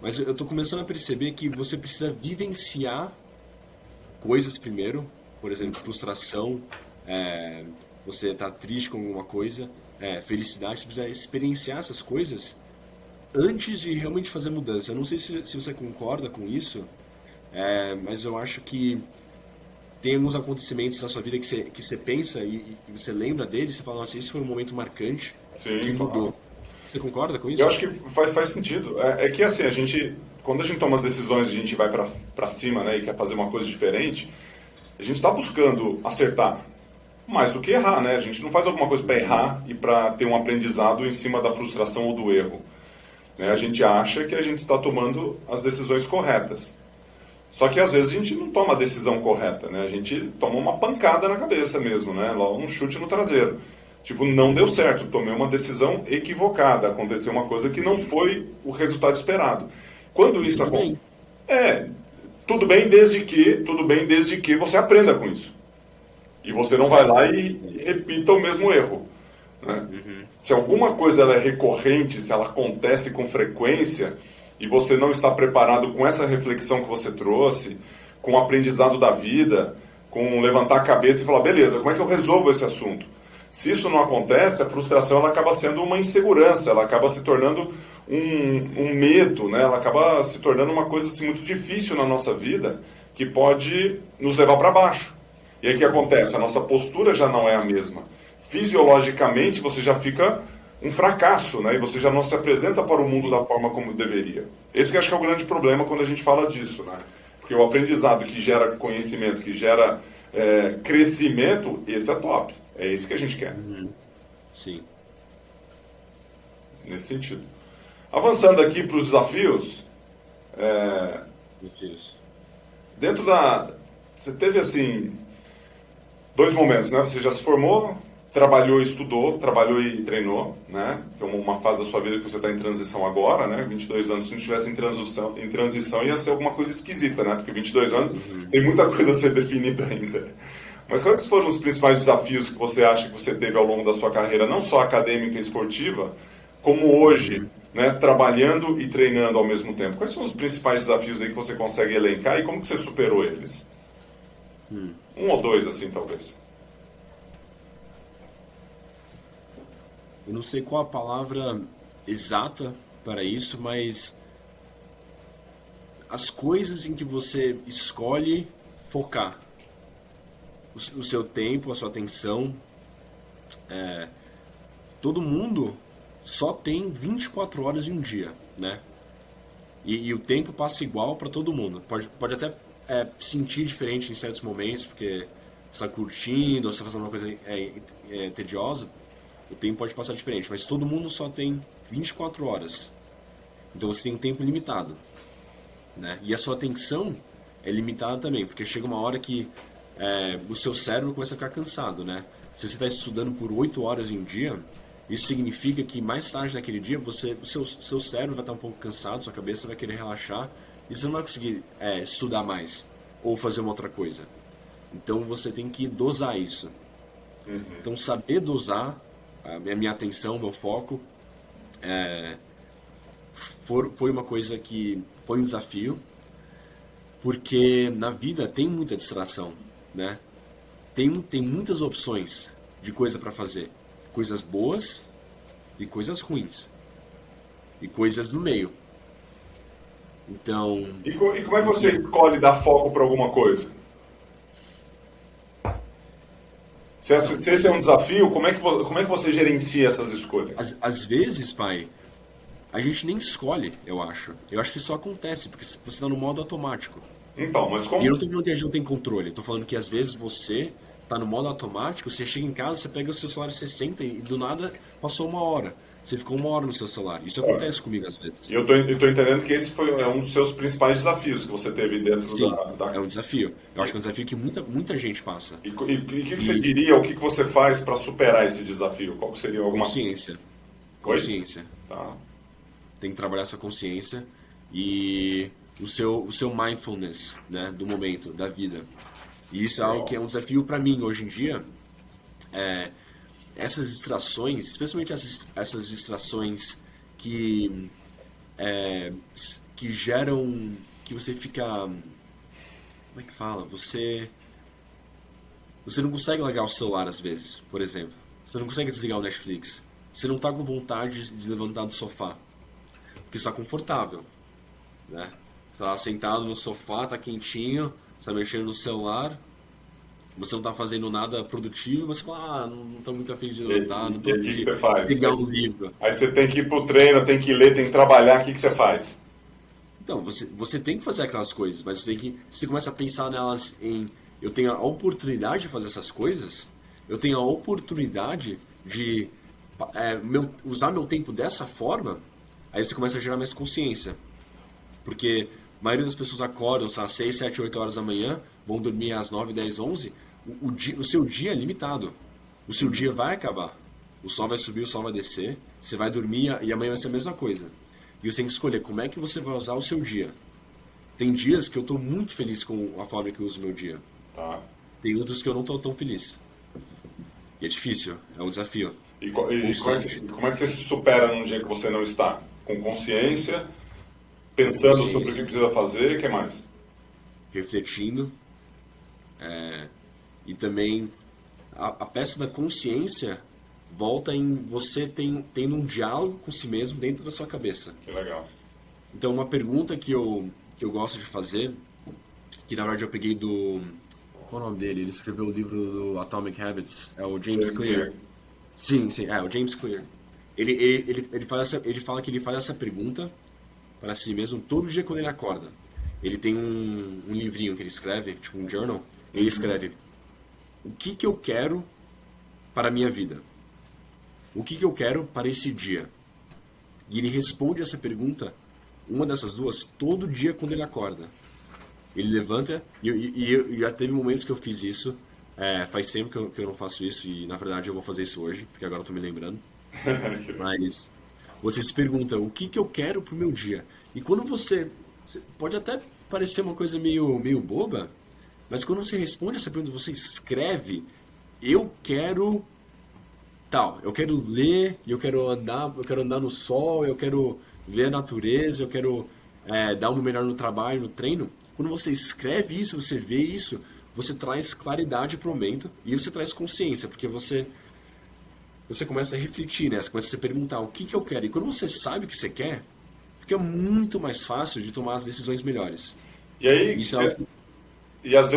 Mas eu tô começando a perceber que você precisa vivenciar coisas primeiro, por exemplo, frustração, é, você tá triste com alguma coisa, felicidade, você precisa experienciar essas coisas antes de realmente fazer mudança. Eu não sei se você concorda com isso, mas eu acho que tem alguns acontecimentos na sua vida que você pensa e você lembra deles, você fala, nossa, esse foi um momento marcante que Sim, claro. mudou. Você concorda com Eu isso? acho que faz sentido. É que assim, quando a gente toma as decisões, a gente vai para cima, né, e quer fazer uma coisa diferente, a gente está buscando acertar mais do que errar, né? A gente não faz alguma coisa para errar e para ter um aprendizado em cima da frustração ou do erro, né? A Sim. gente acha que a gente está tomando as decisões corretas. Só que às vezes a gente não toma a decisão correta, né? A gente toma uma pancada na cabeça mesmo, né? Um chute no traseiro. Tipo, não deu certo, tomei uma decisão equivocada, aconteceu uma coisa que não foi o resultado esperado. Quando E isso tudo acontece, bem. é, tudo bem desde que você aprenda com isso. E você não vai Certo. lá e repita o mesmo erro, né? Uhum. Se alguma coisa ela é recorrente, se ela acontece com frequência e você não está preparado com essa reflexão que você trouxe, com o aprendizado da vida, com levantar a cabeça e falar, beleza, como é que eu resolvo esse assunto? Se isso não acontece, a frustração ela acaba sendo uma insegurança, ela acaba se tornando um medo, né? Ela acaba se tornando uma coisa assim, muito difícil na nossa vida que pode nos levar para baixo. E aí o que acontece? A nossa postura já não é a mesma. Fisiologicamente você já fica um fracasso, né? E você já não se apresenta para o mundo da forma como deveria. Esse que acho que é o grande problema quando a gente fala disso, né? Porque o aprendizado que gera conhecimento, que gera crescimento, esse é top. É esse que a gente quer, Sim. nesse sentido. Avançando aqui para os desafios, Isso. dentro da... Você teve, assim, dois momentos, né? Você já se formou, trabalhou e estudou, trabalhou e treinou, né? Que é uma fase da sua vida que você está em transição agora, né? 22 anos, se não estivesse em transição ia ser alguma coisa esquisita, né? Porque 22 anos tem muita coisa a ser definida ainda. Mas quais foram os principais desafios que você acha que você teve ao longo da sua carreira, não só acadêmica e esportiva, como hoje, né? Trabalhando e treinando ao mesmo tempo? Quais são os principais desafios aí que você consegue elencar e como que você superou eles? Um ou dois, assim, talvez. Eu não sei qual a palavra exata para isso, mas as coisas em que você escolhe focar o seu tempo, a sua atenção. Todo mundo só tem 24 horas em um dia, né? E o tempo passa igual para todo mundo. Pode até sentir diferente em certos momentos, porque você está curtindo, ou você está fazendo uma coisa tediosa, o tempo pode passar diferente. Mas todo mundo só tem 24 horas. Então você tem um tempo limitado, né? E a sua atenção é limitada também, porque chega uma hora que o seu cérebro começa a ficar cansado, né? Se você está estudando por 8 horas em um dia, isso significa que mais tarde naquele dia o seu cérebro vai estar um pouco cansado, sua cabeça vai querer relaxar e você não vai conseguir estudar mais ou fazer uma outra coisa. Então você tem que dosar isso. Então saber dosar a minha atenção, meu foco, foi uma coisa que foi um desafio, porque na vida tem muita distração, né? Tem muitas opções de coisa para fazer. Coisas boas e coisas ruins. E coisas no meio. Então, E como é que você escolhe dar foco para alguma coisa? Se esse é um desafio, como é que você gerencia essas escolhas? às vezes, pai, a gente nem escolhe, eu acho. Eu acho que isso acontece, porque você está no modo automático. Então, mas E eu como... não tô falando que a gente não tem controle. Tô falando que às vezes você tá no modo automático, você chega em casa, você pega o seu celular e você senta e do nada passou uma hora. Você ficou uma hora no seu celular. Isso acontece comigo às vezes. Eu tô entendendo que esse foi um dos seus principais desafios que você teve dentro Sim, da... é um desafio. Eu acho que é um desafio que muita gente passa. E o que você E diria, o que você faz para superar esse desafio? Qual que seria alguma... consciência. Oi? Consciência. Tá. Tem que trabalhar sua consciência e o seu mindfulness, né, do momento, da vida. E isso é algo que é um desafio para mim hoje em dia. Essas distrações, especialmente essas distrações que que geram, que você fica, como é que fala? Você não consegue largar o celular às vezes, por exemplo. Você não consegue desligar o Netflix. Você não está com vontade de levantar do sofá, porque está confortável, né? Está sentado no sofá, está quentinho, está mexendo no celular, você não está fazendo nada produtivo, você fala, não estou muito afim de levantar, não E estou aí, o afim que que de você faz? pegar um livro. Aí você tem que ir pro treino, tem que ler, tem que trabalhar, o que que você faz? Então, você tem que fazer aquelas coisas, mas você começa a pensar nelas eu tenho a oportunidade de fazer essas coisas, eu tenho a oportunidade de usar meu tempo dessa forma, aí você começa a gerar mais consciência. Porque a maioria das pessoas acordam às 6, 7, 8 horas da manhã, vão dormir às 9, 10, 11, o seu dia é limitado. O seu dia vai acabar. O sol vai subir, o sol vai descer, você vai dormir e amanhã vai ser a mesma coisa. E você tem que escolher como é que você vai usar o seu dia. Tem dias que eu estou muito feliz com a forma que eu uso o meu dia. Tá. Tem outros que eu não estou tão feliz. E é difícil, é um desafio. E como é que você se supera num dia que você não está? Com consciência, pensando sobre o que precisa fazer, o que mais? Refletindo. E também a peça da consciência volta em você tendo um diálogo com si mesmo dentro da sua cabeça. Que legal. Então, uma pergunta que eu gosto de fazer, que na verdade eu peguei do... Qual é o nome dele? Ele escreveu o livro do Atomic Habits, é o James Clear. Sim, é o James Clear. Ele fala que ele faz essa pergunta para si mesmo todo dia quando ele acorda. Ele tem um livrinho que ele escreve, tipo um journal. Ele escreve: o que eu quero para a minha vida? O que eu quero para esse dia? E ele responde essa pergunta, uma dessas duas, todo dia quando ele acorda. Ele levanta, e já teve momentos que eu fiz isso, faz tempo que eu não faço isso, e na verdade eu vou fazer isso hoje, porque agora eu tô me lembrando. Mas você se pergunta, o que eu quero pro meu dia? E quando você pode até parecer uma coisa meio boba, mas quando você responde essa pergunta, você escreve, eu quero tal, eu quero ler, eu quero andar no sol, eu quero ver a natureza, eu quero dar o meu melhor no trabalho, no treino. Quando você escreve isso, você vê isso, você traz claridade para o momento e você traz consciência, porque você começa a refletir, né? Você começa a se perguntar o que eu quero. E quando você sabe o que você quer, fica muito mais fácil de tomar as decisões melhores. E aí, Isso é algo que... e às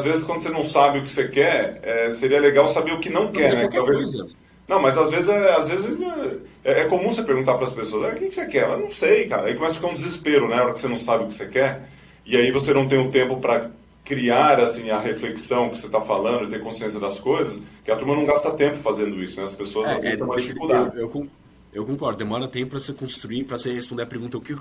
vezes, quando você não sabe o que você quer, seria legal saber o que não quer, né? Talvez... Não, mas às vezes é comum você perguntar para as pessoas, o que você quer? Eu não sei, cara. Aí começa a ficar um desespero, né? Na hora que você não sabe o que você quer. E aí você não tem o tempo para criar assim a reflexão que você está falando, ter consciência das coisas, que a turma não gasta tempo fazendo isso, né? As pessoas às vezes têm uma dificuldade. Eu concordo, demora tempo para você construir, para você responder a pergunta o que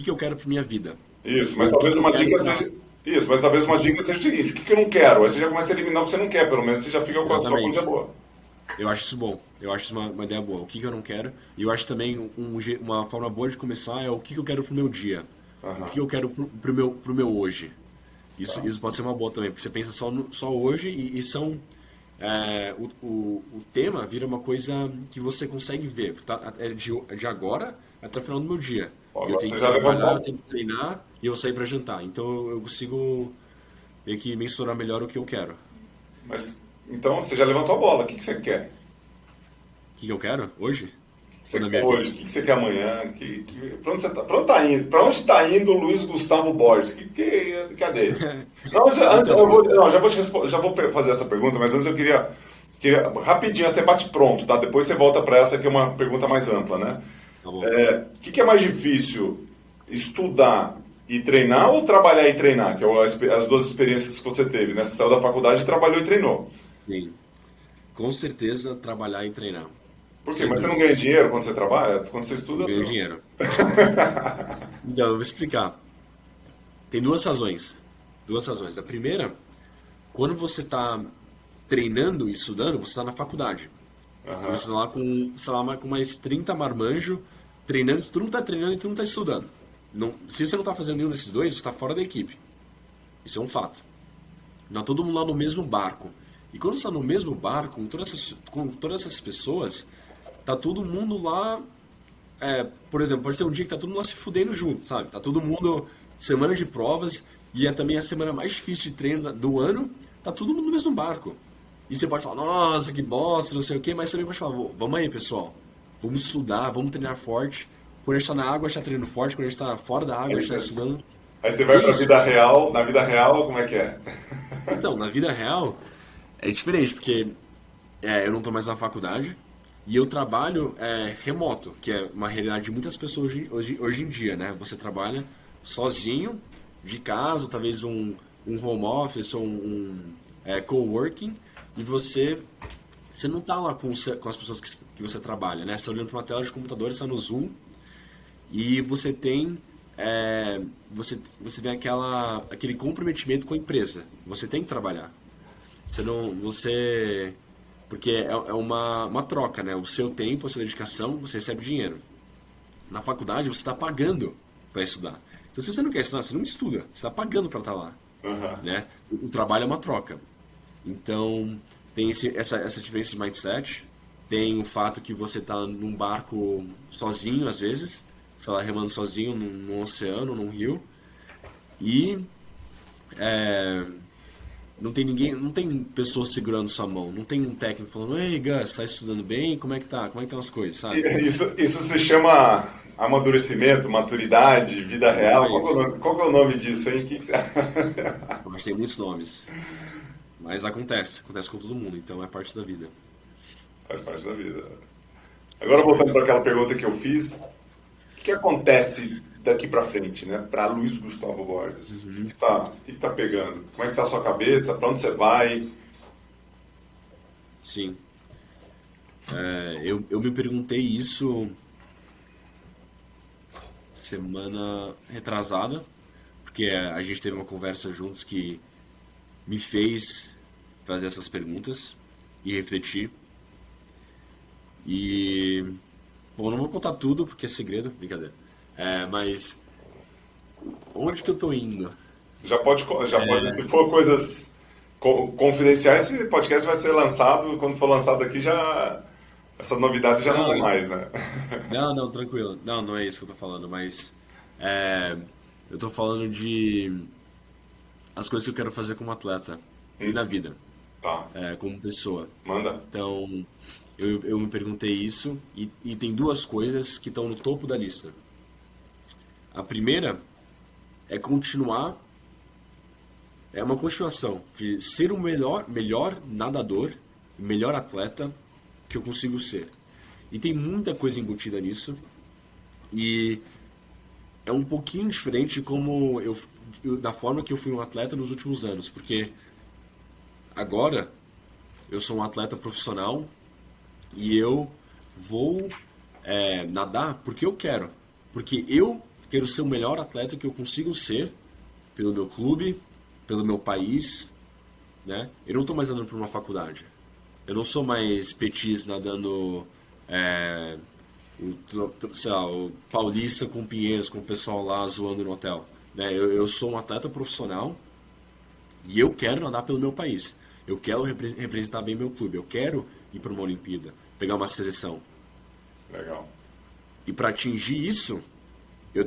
eu quero para minha vida. Isso, mas talvez uma dica seja... Isso, mas talvez uma dica seja o seguinte, o que eu não quero? Aí você já começa a eliminar o que você não quer, pelo menos você já fica com a sua coisa boa. Eu acho isso bom, eu acho isso uma ideia boa. O que eu não quero, e eu acho também uma forma boa de começar é o que eu quero pro meu dia. O que eu quero pro meu hoje. Isso pode ser uma boa também, porque você pensa só hoje e são... o tema vira uma coisa que você consegue ver. Tá? De agora até o final do meu dia. Eu tenho que trabalhar, eu tenho que treinar e eu sair para jantar. Então eu consigo meio que mensurar melhor o que eu quero. Mas, então você já levantou a bola. O que você quer? O que eu quero hoje? O que você quer hoje? O que você quer amanhã? Pra onde você tá? Pra onde tá indo? Pra onde está indo o Luiz Gustavo Borges? Cadê? Não, mas antes, já vou fazer essa pergunta, mas antes eu queria rapidinho, você bate pronto, tá? Depois você volta para essa que é uma pergunta mais ampla, né? Tá bom. O que é mais difícil? Estudar e treinar ou trabalhar e treinar? Que é as duas experiências que você teve, né? Você saiu da faculdade, trabalhou e treinou. Sim. Com certeza, trabalhar e treinar. Por quê? Mas você não ganha dinheiro quando você trabalha? Quando você estuda... Ganho dinheiro. Então, eu vou explicar. Tem duas razões. A primeira, quando você está treinando e estudando, você está na faculdade. Você está lá com mais 30 marmanjos, treinando, tu não está treinando e tu não está estudando. Se você não está fazendo nenhum desses dois, você está fora da equipe. Isso é um fato. Não todo mundo lá no mesmo barco. E quando você está no mesmo barco, com todas essas pessoas, tá todo mundo lá por exemplo, pode ter um dia que tá todo mundo lá se fudendo junto, sabe? Tá todo mundo, semana de provas, e é também a semana mais difícil de treino do ano, tá todo mundo no mesmo barco. E você pode falar, nossa, que bosta, não sei o quê, mas também pode falar, vamos aí, pessoal, vamos estudar, vamos treinar forte. Quando a gente tá na água, a gente tá treinando forte, quando a gente tá fora da água, a gente tá estudando. Aí você vai pra Isso. vida real, na vida real, como é que é? Então, na vida real, é diferente, porque eu não estou mais na faculdade e eu trabalho remoto, que é uma realidade de muitas pessoas hoje em dia, né? Você trabalha sozinho, de casa, ou talvez um home office ou um coworking, e você não está lá com as pessoas que você trabalha, né? Você está olhando para uma tela de computador, está no Zoom, e você tem você tem aquele comprometimento com a empresa. Você tem que trabalhar. Você não, você, porque é uma troca, né? O seu tempo, a sua dedicação, você recebe dinheiro. Na faculdade você está pagando para estudar. Então se você não quer estudar, você não estuda. Você está pagando para estar lá, Uhum. né? O trabalho é uma troca. Então tem essa diferença de mindset. Tem o fato que você está num barco sozinho às vezes, sei lá, remando sozinho num oceano, num rio, e é, não tem ninguém, não tem pessoas segurando sua mão, não tem um técnico falando, ei, Gus, tá estudando bem? Como é que tá? Como é que estão as coisas, sabe? Isso se chama amadurecimento, maturidade, vida real. Exatamente. Qual que é o nome disso, hein? Que você... Mas tem muitos nomes. Mas acontece com todo mundo, então é parte da vida. Faz parte da vida. Faz Agora, parte voltando da para vida. aquela pergunta que eu fiz, o que acontece daqui para frente, né? Para Luiz Gustavo Borges? O que tá pegando? Como é que tá a sua cabeça? Para onde você vai? Sim. Eu me perguntei isso semana retrasada, porque a gente teve uma conversa juntos que me fez fazer essas perguntas e refletir. E, bom, não vou contar tudo porque é segredo, brincadeira. Mas onde que eu tô indo? Já pode, se for coisas confidenciais, esse podcast vai ser lançado, quando for lançado aqui já essa novidade já não é Não, mais, né? não, tranquilo. Não, não é isso que eu tô falando, mas é, eu tô falando de as coisas que eu quero fazer como atleta e na vida, Tá, como pessoa. manda. Então, eu me perguntei isso e tem duas coisas que estão no topo da lista. A primeira é continuar, é uma continuação de ser o melhor nadador, melhor atleta que eu consigo ser. E tem muita coisa embutida nisso e é um pouquinho diferente de como da forma que eu fui um atleta nos últimos anos, porque agora eu sou um atleta profissional e eu vou nadar porque eu quero. Porque eu quero ser o melhor atleta que eu consigo ser pelo meu clube, pelo meu país, né? Eu não estou mais nadando por uma faculdade. Eu não sou mais petis nadando sei lá, o Paulista com Pinheiros, com o pessoal lá zoando no hotel. Né? Eu sou um atleta profissional e eu quero nadar pelo meu país. Eu quero representar bem meu clube. Eu quero ir para uma Olimpíada, pegar uma seleção. Legal. E para atingir isso, eu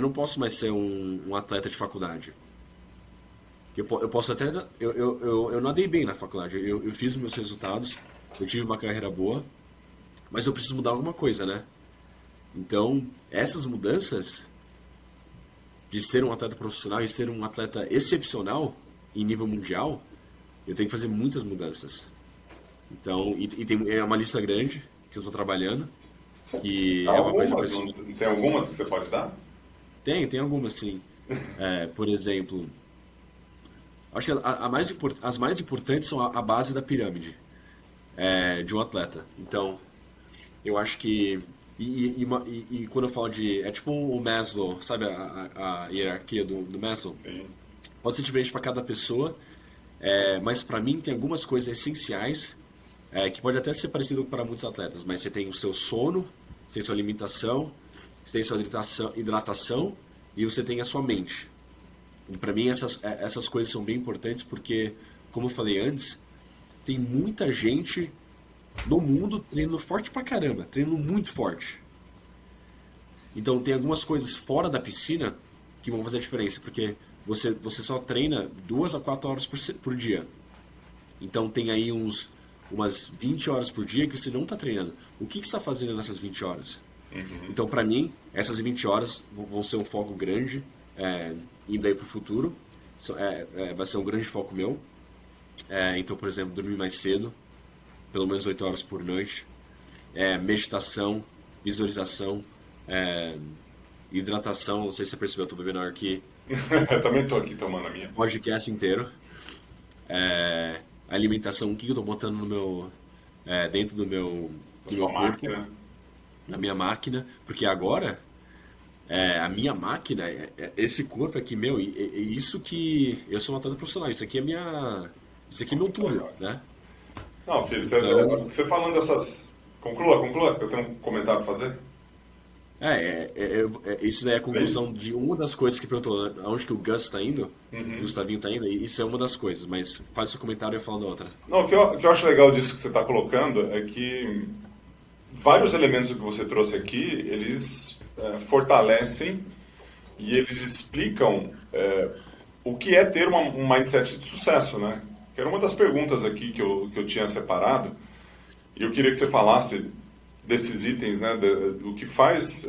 não posso mais ser um atleta de faculdade. Eu posso até, eu nadei bem na faculdade. Eu fiz os meus resultados, eu tive uma carreira boa, mas eu preciso mudar alguma coisa, né? Então, essas mudanças de ser um atleta profissional e ser um atleta excepcional em nível mundial, eu tenho que fazer muitas mudanças. Então, é uma lista grande que eu estou trabalhando, que é uma coisa Algumas, para... não tem algumas que você pode dar? Tem algumas sim. Por exemplo, acho que as mais importantes são a base da pirâmide de um atleta. Então, eu acho que. E quando eu falo de. É tipo o Maslow, sabe a hierarquia do Maslow? Sim. Pode ser diferente para cada pessoa, mas para mim tem algumas coisas essenciais que pode até ser parecido para muitos atletas, mas você tem o seu sono, você tem sua alimentação, você tem sua hidratação e você tem a sua mente. E para mim essas coisas são bem importantes porque, como eu falei antes, tem muita gente no mundo treinando forte pra caramba, treinando muito forte. Então tem algumas coisas fora da piscina que vão fazer a diferença, porque você só treina 2 a 4 horas por dia. Então tem aí umas 20 horas por dia que você não está treinando. O que você está fazendo nessas 20 horas? Então, para mim, essas 20 horas vão ser um foco grande, indo aí para o futuro. Vai ser um grande foco meu. Então, por exemplo, dormir mais cedo, pelo menos 8 horas por noite. Meditação, visualização, hidratação. Não sei se você percebeu, eu estou bebendo água aqui. Eu também estou aqui tomando a minha. Podcast inteiro. Alimentação, o que eu estou botando no meu, dentro do meu Sua corpo, máquina. na minha máquina, porque agora a minha máquina, esse corpo aqui meu, isso que eu sou um atleta profissional, isso aqui é meu túnel, né? Não, filho, Então, você falando dessas. Conclua, que eu tenho um comentário para fazer. isso daí é a É isso? conclusão de uma das coisas que perguntou, aonde que o Gus está indo, o Gustavinho está indo, e isso é uma das coisas, mas faz seu comentário e eu falo da outra. Não, o que eu acho legal disso que você está colocando é que vários elementos que você trouxe aqui, eles fortalecem e eles explicam o que é ter um mindset de sucesso, né? Que era uma das perguntas aqui que eu tinha separado, e eu queria que você falasse desses itens, né? O que faz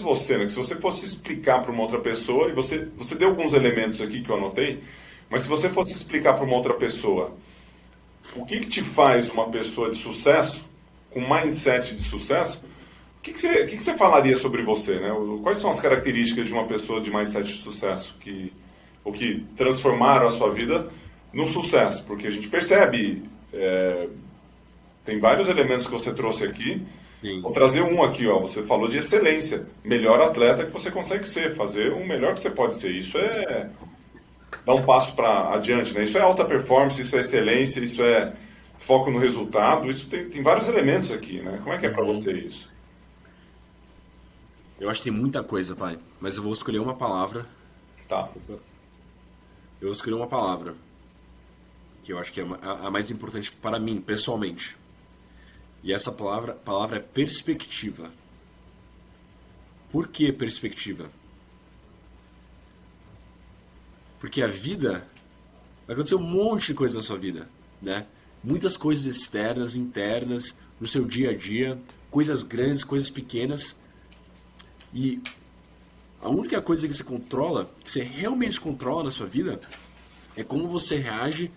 você, né? Que se você fosse explicar para uma outra pessoa, e você deu alguns elementos aqui que eu anotei, mas se você fosse explicar para uma outra pessoa o que te faz uma pessoa de sucesso, com mindset de sucesso, o que você falaria sobre você, né? Quais são as características de uma pessoa de mindset de sucesso que transformaram a sua vida no sucesso? Porque a gente percebe, tem vários elementos que você trouxe aqui. Sim. Vou trazer um aqui, ó. Você falou de excelência, melhor atleta que você consegue ser, fazer o melhor que você pode ser. Isso é dar um passo para adiante, né? Isso é alta performance, isso é excelência, isso é foco no resultado, isso tem vários elementos aqui, né? Como é que é para você isso? Eu acho que tem muita coisa, pai, mas eu vou escolher uma palavra. Tá. Eu vou escolher uma palavra que eu acho que é a mais importante para mim, pessoalmente. E essa palavra é perspectiva. Por que perspectiva? Porque a vida vai acontecer um monte de coisa na sua vida, né? Muitas coisas externas, internas, no seu dia a dia, coisas grandes, coisas pequenas. E a única coisa que você controla, que você realmente controla na sua vida, é como você reage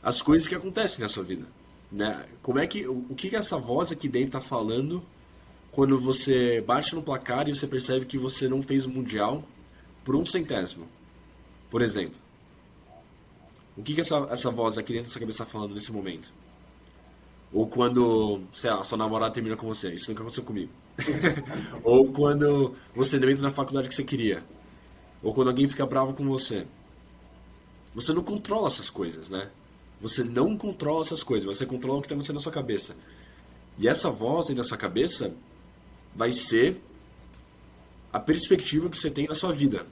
às coisas que acontecem na sua vida, né? O que essa voz aqui dentro está falando quando você bate no placar e você percebe que você não fez o mundial por 1/100º, por exemplo? O que essa voz aqui dentro da sua cabeça está falando nesse momento? Ou quando, sei lá, sua namorada termina com você, isso nunca aconteceu comigo. Ou quando você não entra na faculdade que você queria. Ou quando alguém fica bravo com você. Você não controla essas coisas, né? Você não controla essas coisas, você controla o que está acontecendo na sua cabeça. E essa voz aí na sua cabeça vai ser a perspectiva que você tem na sua vida.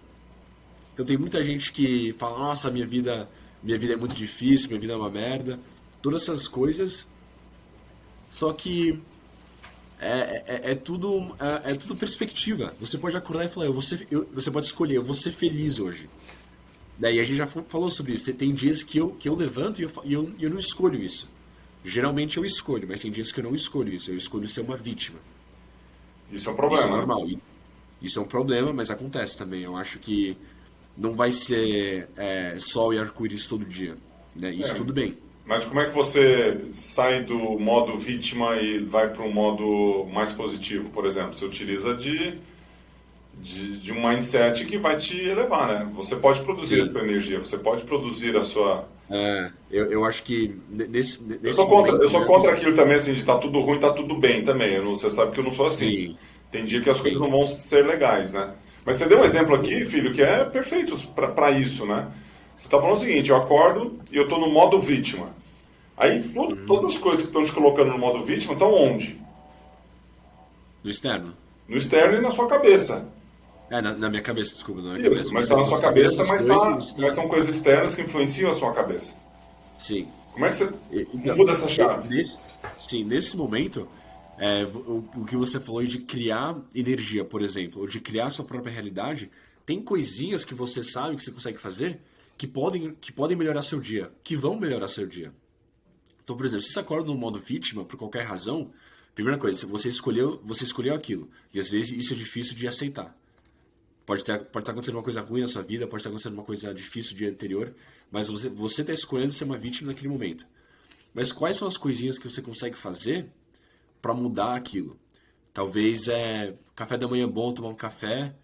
Então tem muita gente que fala, nossa, minha vida é muito difícil, minha vida é uma merda. Todas essas coisas, só que é tudo perspectiva. Você pode acordar e falar, você pode escolher, eu vou ser feliz hoje. Daí a gente já falou sobre isso. Tem dias que eu levanto e eu não escolho isso. Geralmente eu escolho, mas tem dias que eu não escolho isso. Eu escolho ser uma vítima. Isso é um Isso é problema, né? normal. Isso é um problema, mas acontece também. Eu acho que não vai ser sol e arco-íris todo dia, né? Isso tudo bem. Mas como é que você sai do modo vítima e vai para um modo mais positivo, por exemplo? Você utiliza de um mindset que vai te elevar, né? Você pode produzir Sim. a sua energia, você pode produzir a sua... Eu acho que nesse Eu sou contra, momento, eu sou né? contra aquilo também, assim, de tá tudo ruim, tá tudo bem também. Você sabe que eu não sou assim. Sim, Tem dia que as coisas sim. não vão ser legais, né? Mas você deu um exemplo aqui, filho, que é perfeito para isso, né? Você está falando o seguinte, eu acordo e eu estou no modo vítima. Aí todas as coisas que estão te colocando no modo vítima estão onde? No externo. No externo e na sua cabeça. Na minha cabeça, desculpa, na minha Isso, cabeça. mas Você está na sua cabeça, essas mas coisas, são coisas externas que influenciam a sua cabeça. sim. Como é que você Então, muda essa chave? Sim, nesse momento, O que você falou de criar energia, por exemplo, ou de criar sua própria realidade, tem coisinhas que você sabe que você consegue fazer que podem melhorar seu dia, que vão melhorar seu dia. Então, por exemplo, se você acorda no modo vítima, por qualquer razão, primeira coisa, você escolheu aquilo. E às vezes isso é difícil de aceitar. Pode estar acontecendo uma coisa ruim na sua vida, pode estar acontecendo uma coisa difícil no dia anterior, mas você está escolhendo ser uma vítima naquele momento. Mas quais são as coisinhas que você consegue fazer para mudar aquilo? Talvez café da manhã bom, tomar um café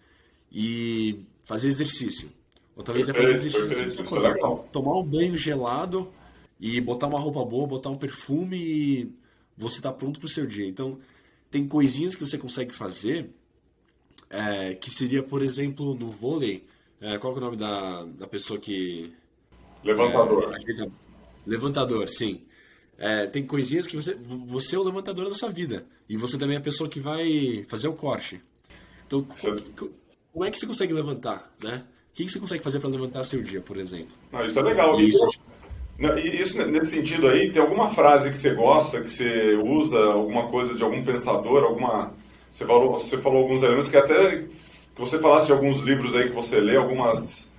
e fazer exercício. Ou talvez fazer exercício sem se acordar, tomar um banho gelado e botar uma roupa boa, botar um perfume e você está pronto para o seu dia. Então, tem coisinhas que você consegue fazer que seria, por exemplo, no vôlei, qual que é o nome da pessoa que... Levantador. Levantador, sim. Tem coisinhas que você é o levantador da sua vida. E você também é a pessoa que vai fazer o corte. Então, como é que você consegue levantar, né? O que você consegue fazer para levantar seu dia, por exemplo? Isso é legal. Isso. Isso, nesse sentido aí, tem alguma frase que você gosta, que você usa, alguma coisa de algum pensador, Você falou alguns elementos que até que você falasse de alguns livros aí que você lê, algumas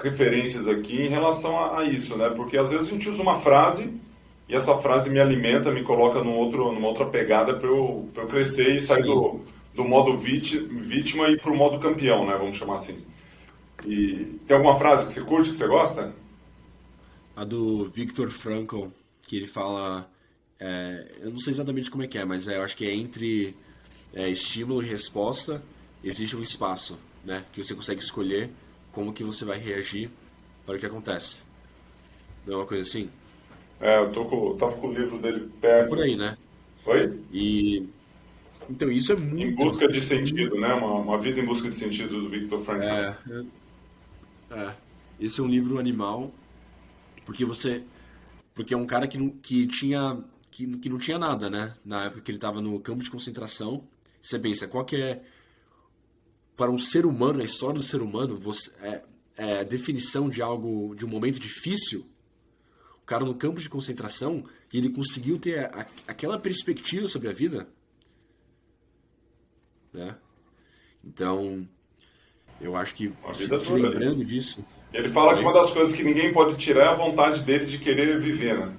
referências aqui em relação a isso, né? Porque às vezes a gente usa uma frase e essa frase me alimenta, me coloca numa outra pegada para eu crescer e sair do modo vítima e para o modo campeão, né? Vamos chamar assim. E tem alguma frase que você curte, que você gosta? A do Viktor Frankl, que ele fala... eu não sei exatamente como é que é, mas eu acho que é entre estímulo e resposta, existe um espaço, né? Que você consegue escolher como que você vai reagir para o que acontece. Não é uma coisa assim? Tava com o livro dele perto. Por aí, né? Oi? Então, isso é muito... Em busca de sentido, né? Uma vida em busca de sentido do Viktor Frankl. Esse é um livro animal, porque é um cara que não tinha nada, né? Na época que ele estava no campo de concentração. Você pensa, qual que é, para um ser humano, a história do ser humano, a definição de um momento difícil? O cara no campo de concentração, e ele conseguiu ter aquela perspectiva sobre a vida, né? Então, eu acho que se lembrando disso... Ele fala que uma das coisas que ninguém pode tirar é a vontade dele de querer viver, né?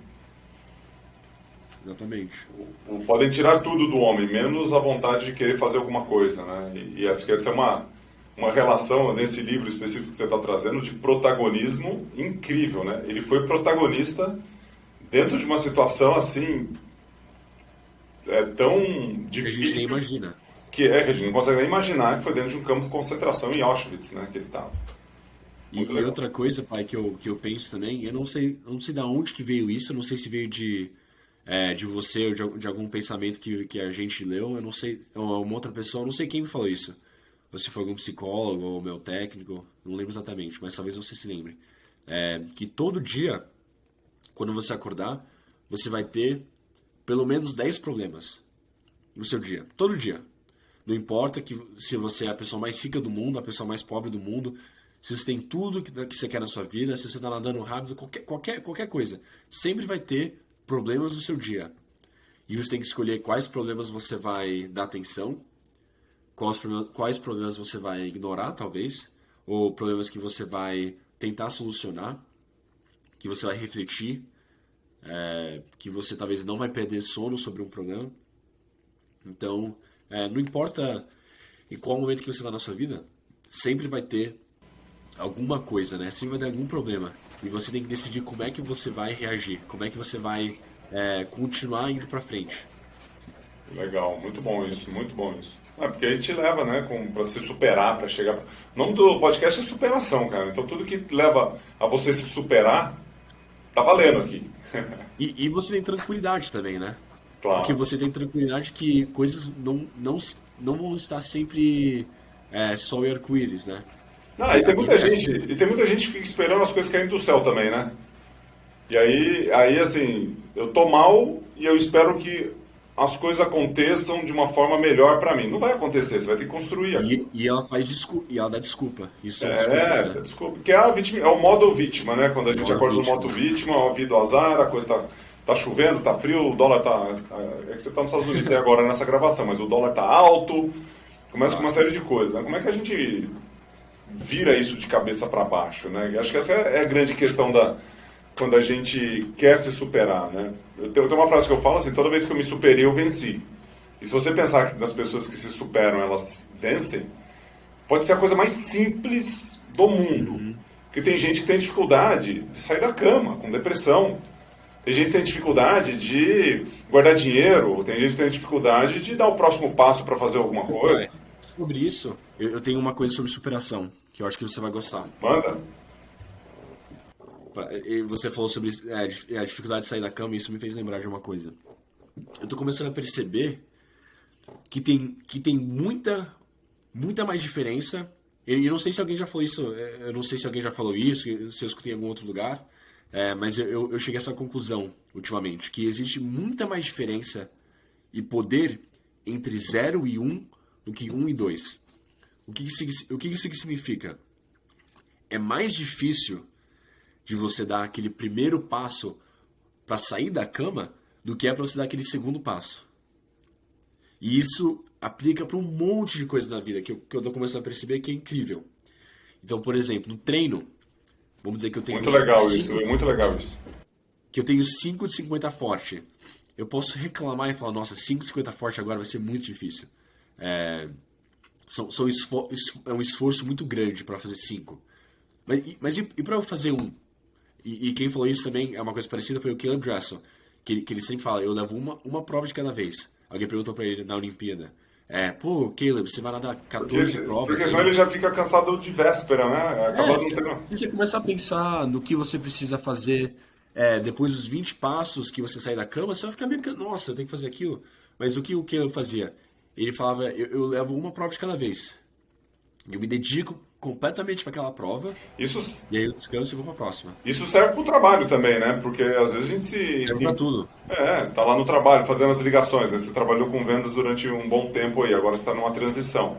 Exatamente. Podem tirar tudo do homem, menos a vontade de querer fazer alguma coisa, né? E acho que essa é uma relação, nesse livro específico que você está trazendo, de protagonismo incrível, né? Ele foi protagonista dentro de uma situação assim, tão difícil... A gente nem imagina. Que a gente não consegue nem imaginar que foi dentro de um campo de concentração em Auschwitz, né? Que ele estava. E outra coisa, pai, que eu penso também, eu não sei de onde que veio isso, eu não sei se veio de você ou de algum pensamento que a gente leu, eu não sei, ou uma outra pessoa, eu não sei quem me falou isso. Ou se foi algum psicólogo ou meu técnico, não lembro exatamente, mas talvez você se lembre. Que todo dia, quando você acordar, você vai ter pelo menos 10 problemas no seu dia. Todo dia. Não importa se você é a pessoa mais rica do mundo, a pessoa mais pobre do mundo, se você tem tudo que você quer na sua vida, se você está nadando rápido, qualquer coisa. Sempre vai ter problemas no seu dia. E você tem que escolher quais problemas você vai dar atenção, quais problemas você vai ignorar, talvez, ou problemas que você vai tentar solucionar, que você vai refletir, que você talvez não vai perder sono sobre um problema. Então, não importa em qual momento que você está na sua vida, sempre vai ter alguma coisa, né? Sempre vai ter algum problema. E você tem que decidir como é que você vai reagir, como é que você vai continuar indo pra frente. Legal, muito bom isso, muito bom isso. Porque aí te leva, né, pra se superar, pra chegar... O nome do podcast é superação, cara. Então tudo que leva a você se superar, tá valendo aqui. E você tem tranquilidade também, né? Claro. Porque você tem tranquilidade que coisas não vão estar sempre sol e arco-íris, né? E tem muita gente que fica esperando as coisas caírem do céu também, né? E aí assim, eu tô mal e eu espero que as coisas aconteçam de uma forma melhor pra mim. Não vai acontecer, você vai ter que construir aqui. E ela dá desculpa. Isso são desculpas, né? Desculpa. Que é o modo vítima, né? Quando a gente acorda no modo vítima, a vida, o azar, a coisa tá tá chovendo, tá frio, o dólar é que você tá nos Estados Unidos agora nessa gravação, mas o dólar tá alto, começa com uma série de coisas, né? Como é que a gente vira isso de cabeça para baixo, né? E acho que essa é a grande questão quando a gente quer se superar, né? Eu tenho uma frase que eu falo assim, toda vez que eu me superei, eu venci. E se você pensar que das pessoas que se superam, elas vencem, pode ser a coisa mais simples do mundo. Porque tem gente que tem dificuldade de sair da cama, com depressão. Tem gente que tem dificuldade de guardar dinheiro, tem gente que tem dificuldade de dar o próximo passo para fazer alguma coisa. Sobre isso, eu tenho uma coisa sobre superação, que eu acho que você vai gostar. Manda. Você falou sobre a dificuldade de sair da cama e isso me fez lembrar de uma coisa. Eu tô começando a perceber que tem muita mais diferença. Eu não sei se alguém já falou isso, eu não sei se alguém já falou isso, se eu escutei em algum outro lugar, mas eu cheguei a essa conclusão ultimamente, que existe muita mais diferença e poder entre 0 e 1 do que 1 e 2. O que isso significa? É mais difícil de você dar aquele primeiro passo para sair da cama do que é para você dar aquele segundo passo. E isso aplica para um monte de coisas na vida que eu tô começando a perceber que é incrível. Então, por exemplo, no treino, vamos dizer que eu tenho... Muito legal isso. Que eu tenho 5 de 50 forte. Eu posso reclamar e falar, nossa, 5 de 50 forte agora vai ser muito difícil. É um esforço muito grande para fazer 5. Mas e para eu fazer 1? E quem falou isso também, é uma coisa parecida, foi o Caleb Dressel. Que ele sempre fala, eu levo uma prova de cada vez. Alguém perguntou pra ele na Olimpíada. Caleb, você vai nadar 14 provas. Porque senão ele já fica cansado de véspera, né? Acaba não tendo... Se você começar a pensar no que você precisa fazer depois dos 20 passos que você sair da cama, você vai ficar meio que, nossa, eu tenho que fazer aquilo. Mas o que o Caleb fazia? Ele falava, eu levo uma prova de cada vez. Eu me dedico completamente para aquela prova. Isso, e aí eu descanso e vou para a próxima. Isso serve para o trabalho também, né? Porque às vezes a gente serve para tudo. Tá lá no trabalho fazendo as ligações, né? Você trabalhou com vendas durante um bom tempo aí, agora você está numa transição.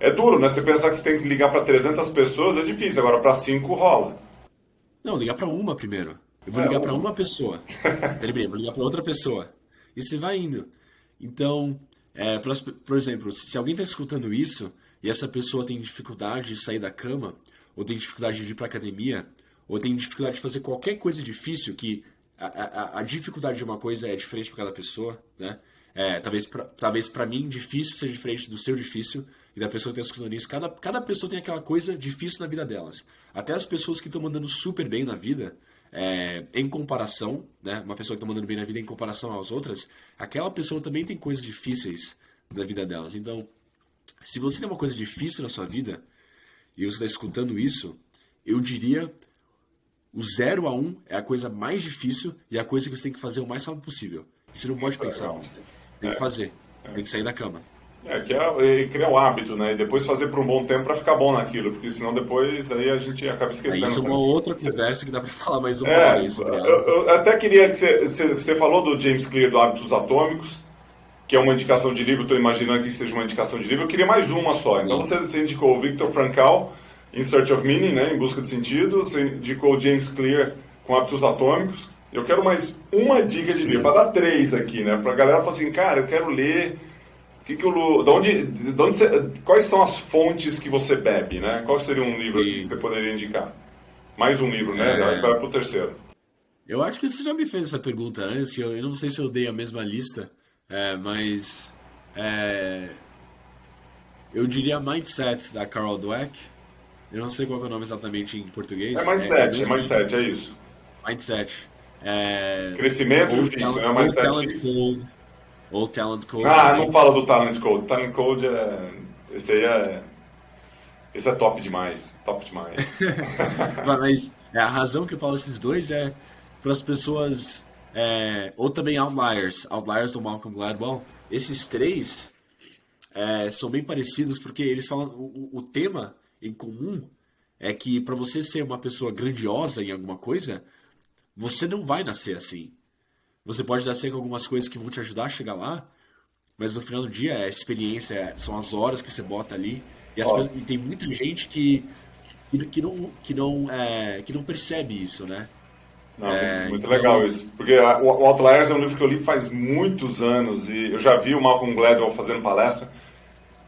É duro, né? Você pensar que você tem que ligar para 300 pessoas é difícil, agora para 5 rola. Não, ligar para uma primeiro. Eu vou ligar para uma pessoa. Peraí, vou ligar para outra pessoa. E você vai indo. Então, por exemplo, se alguém está escutando isso e essa pessoa tem dificuldade de sair da cama, ou tem dificuldade de ir para academia, ou tem dificuldade de fazer qualquer coisa difícil, que a dificuldade de uma coisa é diferente para cada pessoa, né? Talvez para mim difícil seja diferente do seu difícil, e da pessoa que está escutando isso. Cada pessoa tem aquela coisa difícil na vida delas. Até as pessoas que estão mandando super bem na vida, em comparação, né? Uma pessoa que está mandando bem na vida em comparação às outras, aquela pessoa também tem coisas difíceis na vida delas. Então, se você tem uma coisa difícil na sua vida, e você está escutando isso, eu diria, o 0 a 1 é a coisa mais difícil e a coisa que você tem que fazer o mais rápido possível. E você não pode pensar muito. Tem que fazer. Tem que sair da cama. Criar o hábito, né? E depois fazer por um bom tempo para ficar bom naquilo, porque senão depois aí a gente acaba esquecendo. Isso é uma outra conversa que dá para falar mais uma hora aí sobre ela. Eu até queria que você falou do James Clear do Hábitos Atômicos, que é uma indicação de livro, estou imaginando que seja uma indicação de livro. Eu queria mais uma só. Então você indicou o Viktor Frankl, In Search of Meaning, né? Em Busca de Sentido. Você indicou o James Clear com Hábitos Atômicos. Eu quero mais uma dica de livro, para dar 3 aqui, né? Para a galera falar assim, cara, eu quero ler... quais são as fontes que você bebe, né? Qual seria um livro que você poderia indicar? Mais um livro, né? Vai pro terceiro. Eu acho que você já me fez essa pergunta antes. Eu não sei se eu dei a mesma lista, mas eu diria Mindset, da Carol Dweck. Eu não sei qual é o nome exatamente em português. Mindset, é isso. Mindset. Crescimento e fixo, né? Mindset fixo. Ou Talent Code. Não fala do Talent Code. Talent Code esse é top demais. Top demais. Mas a razão que eu falo esses dois é para as pessoas... ou também Outliers do Malcolm Gladwell. Esses 3 são bem parecidos porque eles falam... O tema em comum é que para você ser uma pessoa grandiosa em alguma coisa, você não vai nascer assim. Você pode nascer com algumas coisas que vão te ajudar a chegar lá, mas no final do dia é a experiência, são as horas que você bota ali. E tem muita gente que não percebe isso, né? Não, muito Então, legal isso. Porque o Outliers é um livro que eu li faz muitos anos e eu já vi o Malcolm Gladwell fazendo palestra.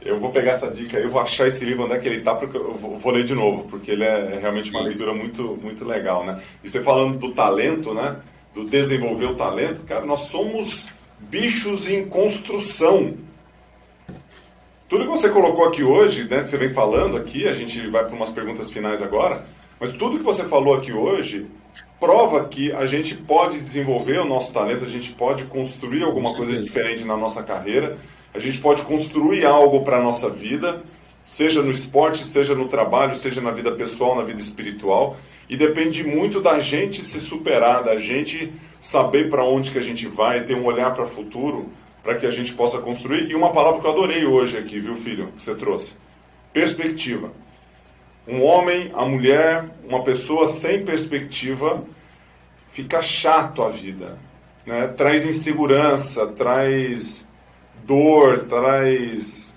Eu vou pegar essa dica aí, eu vou achar esse livro onde é que ele está, porque eu vou ler de novo, porque ele é realmente uma sim, leitura muito, muito legal, né? E você falando do talento, né? Do desenvolver o talento, cara, nós somos bichos em construção. Tudo que você colocou aqui hoje, né, que você vem falando aqui, a gente vai para umas perguntas finais agora, mas tudo que você falou aqui hoje prova que a gente pode desenvolver o nosso talento, a gente pode construir com alguma coisa certeza. diferente na nossa carreira, a gente pode construir algo para a nossa vida, seja no esporte, seja no trabalho, seja na vida pessoal, na vida espiritual, e depende muito da gente se superar, da gente saber para onde que a gente vai, ter um olhar para o futuro, para que a gente possa construir. E uma palavra que eu adorei hoje aqui, viu, filho, que você trouxe: perspectiva. Um homem, a mulher, uma pessoa sem perspectiva, fica chato a vida, né? Traz insegurança, traz dor, traz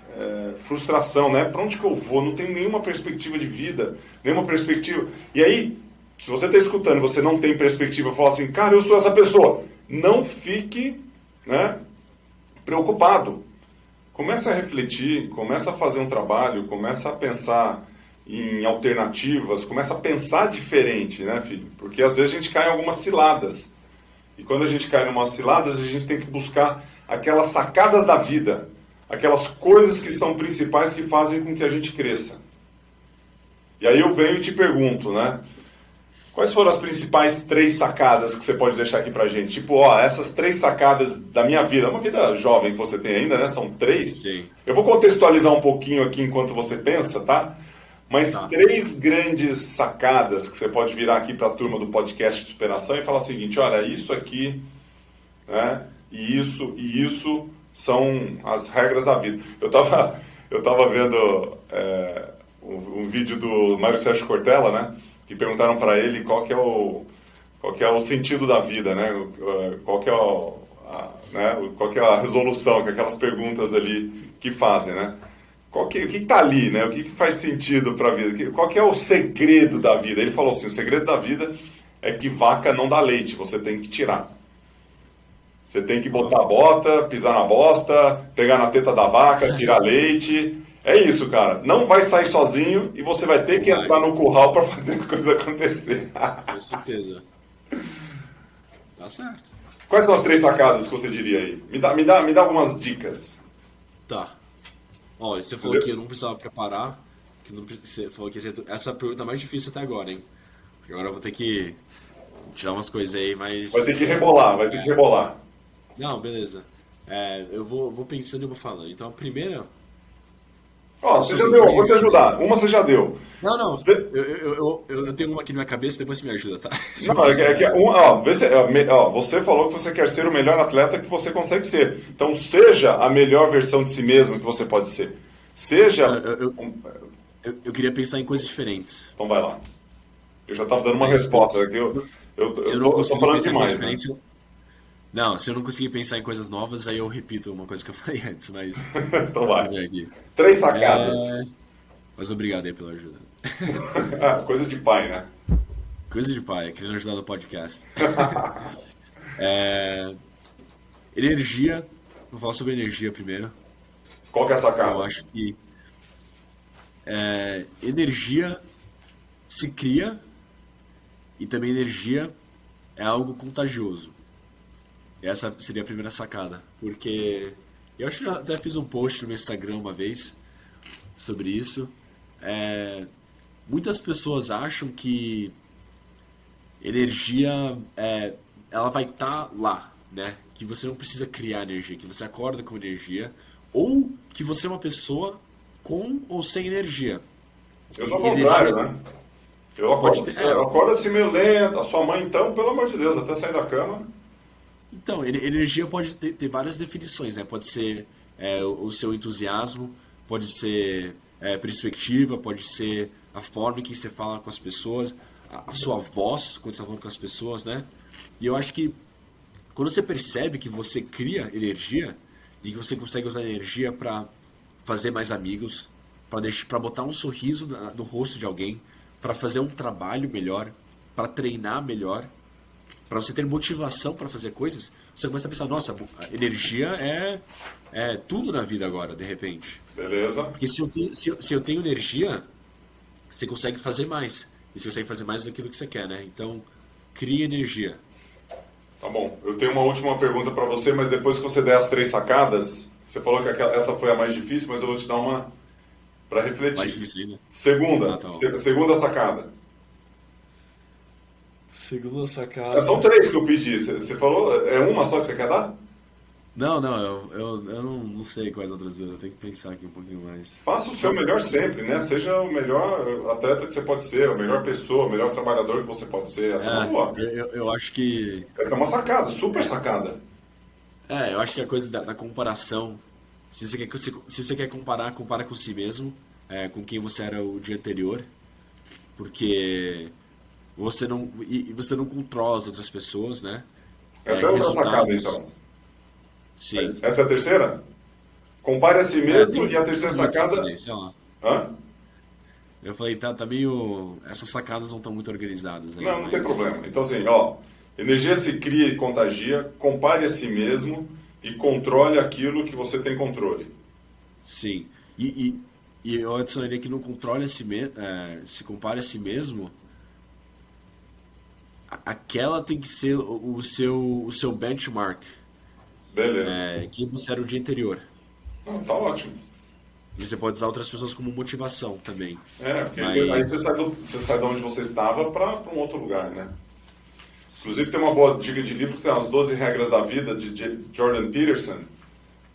frustração, né? Para onde que eu vou? Não tenho nenhuma perspectiva de vida, nenhuma perspectiva. E aí, se você está escutando e você não tem perspectiva, fala assim, cara, eu sou essa pessoa. Não fique, né, preocupado. Começa a refletir, começa a fazer um trabalho, começa a pensar em alternativas, começa a pensar diferente, né, filho? Porque às vezes a gente cai em algumas ciladas. E quando a gente cai em umas ciladas, a gente tem que buscar aquelas sacadas da vida, aquelas coisas que são principais que fazem com que a gente cresça. E aí eu venho e te pergunto, né? Quais foram as principais 3 sacadas que você pode deixar aqui pra gente? Tipo, ó, essas 3 sacadas da minha vida, uma vida jovem que você tem ainda, né? São 3. Sim. Eu vou contextualizar um pouquinho aqui enquanto você pensa, tá? Mas Tá. 3 grandes sacadas que você pode virar aqui para a turma do podcast de superação e falar o seguinte, olha, isso aqui, né? E isso são as regras da vida. Eu tava vendo um vídeo do Mário Sérgio Cortella, né? Que perguntaram para ele qual que é o sentido da vida, né? Qual que é qual que é a resolução, que aquelas perguntas ali que fazem, né? O que está ali, né? O que faz sentido para a vida? Qual que é o segredo da vida? Ele falou assim, o segredo da vida é que vaca não dá leite, você tem que tirar. Você tem que botar a bota, pisar na bosta, pegar na teta da vaca, tirar leite. É isso, cara. Não vai sair sozinho e você vai ter que entrar no curral para fazer a coisa acontecer. Com certeza. Tá certo. Quais são as 3 sacadas que você diria aí? Me dá algumas dicas. Tá. Olha, você falou que eu não precisava preparar, que não, você falou que essa é a pergunta mais difícil até agora, hein? Porque agora eu vou ter que tirar umas coisas aí, mas... Vai ter que rebolar, vai ter que rebolar. Não, beleza. Eu vou pensando e vou falando. Então, a primeira... Ó, você já deu, vou te ajudar. Uma você já deu. Não. Você... Eu tenho uma aqui na minha cabeça, depois você me ajuda, tá? Não, você falou que você quer ser o melhor atleta que você consegue ser. Então, seja a melhor versão de si mesmo que você pode ser. Seja... Eu queria pensar em coisas diferentes. Então, vai lá. Eu já estava dando uma Mas resposta aqui. Se eu não Tô conseguir falando pensar em coisas demais, né? diferentes... Não, se eu não conseguir pensar em coisas novas, aí eu repito uma coisa que eu falei antes, mas... Então, Deixa vai. eu ver aqui. 3 sacadas. Mas obrigado aí pela ajuda. Coisa de pai, né? Coisa de pai, querendo ajudar no podcast. Energia, vou falar sobre energia primeiro. Qual que é a Eu sacada? acho que energia se cria e também energia é algo contagioso. Essa seria a primeira sacada, porque eu acho que já até fiz um post no meu Instagram uma vez sobre isso. Muitas pessoas acham que energia ela vai estar lá, né? Que você não precisa criar energia, que você acorda com energia, ou que você é uma pessoa com ou sem energia. Eu sou o E contrário, né? Eu pode acordo, ter, eu acordo assim meio lento. A sua mãe, então, pelo amor de Deus, até sair da cama. Então, energia pode ter várias definições, né? Pode ser o seu entusiasmo, pode ser perspectiva, pode ser a forma em que você fala com as pessoas, a sua voz quando você está falando com as pessoas, né? E eu acho que quando você percebe que você cria energia e que você consegue usar energia para fazer mais amigos, para botar um sorriso no rosto de alguém, para fazer um trabalho melhor, para treinar melhor, para você ter motivação para fazer coisas, você começa a pensar, nossa, a energia é tudo na vida agora, de repente. Beleza? Porque se eu tenho energia, você consegue fazer mais. E você consegue fazer mais daquilo que você quer, né? Então, crie energia. Tá bom. Eu tenho uma última pergunta para você, mas depois que você der as 3 sacadas, você falou que essa foi a mais difícil, mas eu vou te dar uma para refletir. Mais difícil ainda. Segunda, Tá bom. segunda sacada. Segunda sacada. São 3 que eu pedi. Você falou, é uma só que você quer dar? Não, eu não sei quais outras eu tenho que pensar aqui um pouquinho mais. Faça o seu melhor sempre, né? Seja o melhor atleta que você pode ser, a melhor pessoa, o melhor trabalhador que você pode ser. Essa é uma boa. Eu acho que. Essa é uma sacada, super sacada. Eu acho que a coisa da comparação. Se você quer comparar, compara com si mesmo, com quem você era o dia anterior. Porque você não controla as outras pessoas, né? Essa é outra sacada, Resultados. então. Sim. Essa é a terceira? Compare a si mesmo Tem e a terceira sacada. também, sei lá. Hã? Eu falei, tá meio. Essas sacadas não estão muito organizadas ainda. Não tem problema. Então, assim, ó, energia se cria e contagia, compare a si mesmo e controle aquilo que você tem controle. Sim. E eu adicionaria que no controle se compare a si mesmo, aquela tem que ser o seu benchmark, Beleza. quem você era o dia anterior. Não, tá ótimo. E você pode usar outras pessoas como motivação também. Porque Mas- aí você sai de onde você estava para um outro lugar, né? Inclusive tem uma boa dica de livro que tem as 12 regras da vida de Jordan Peterson.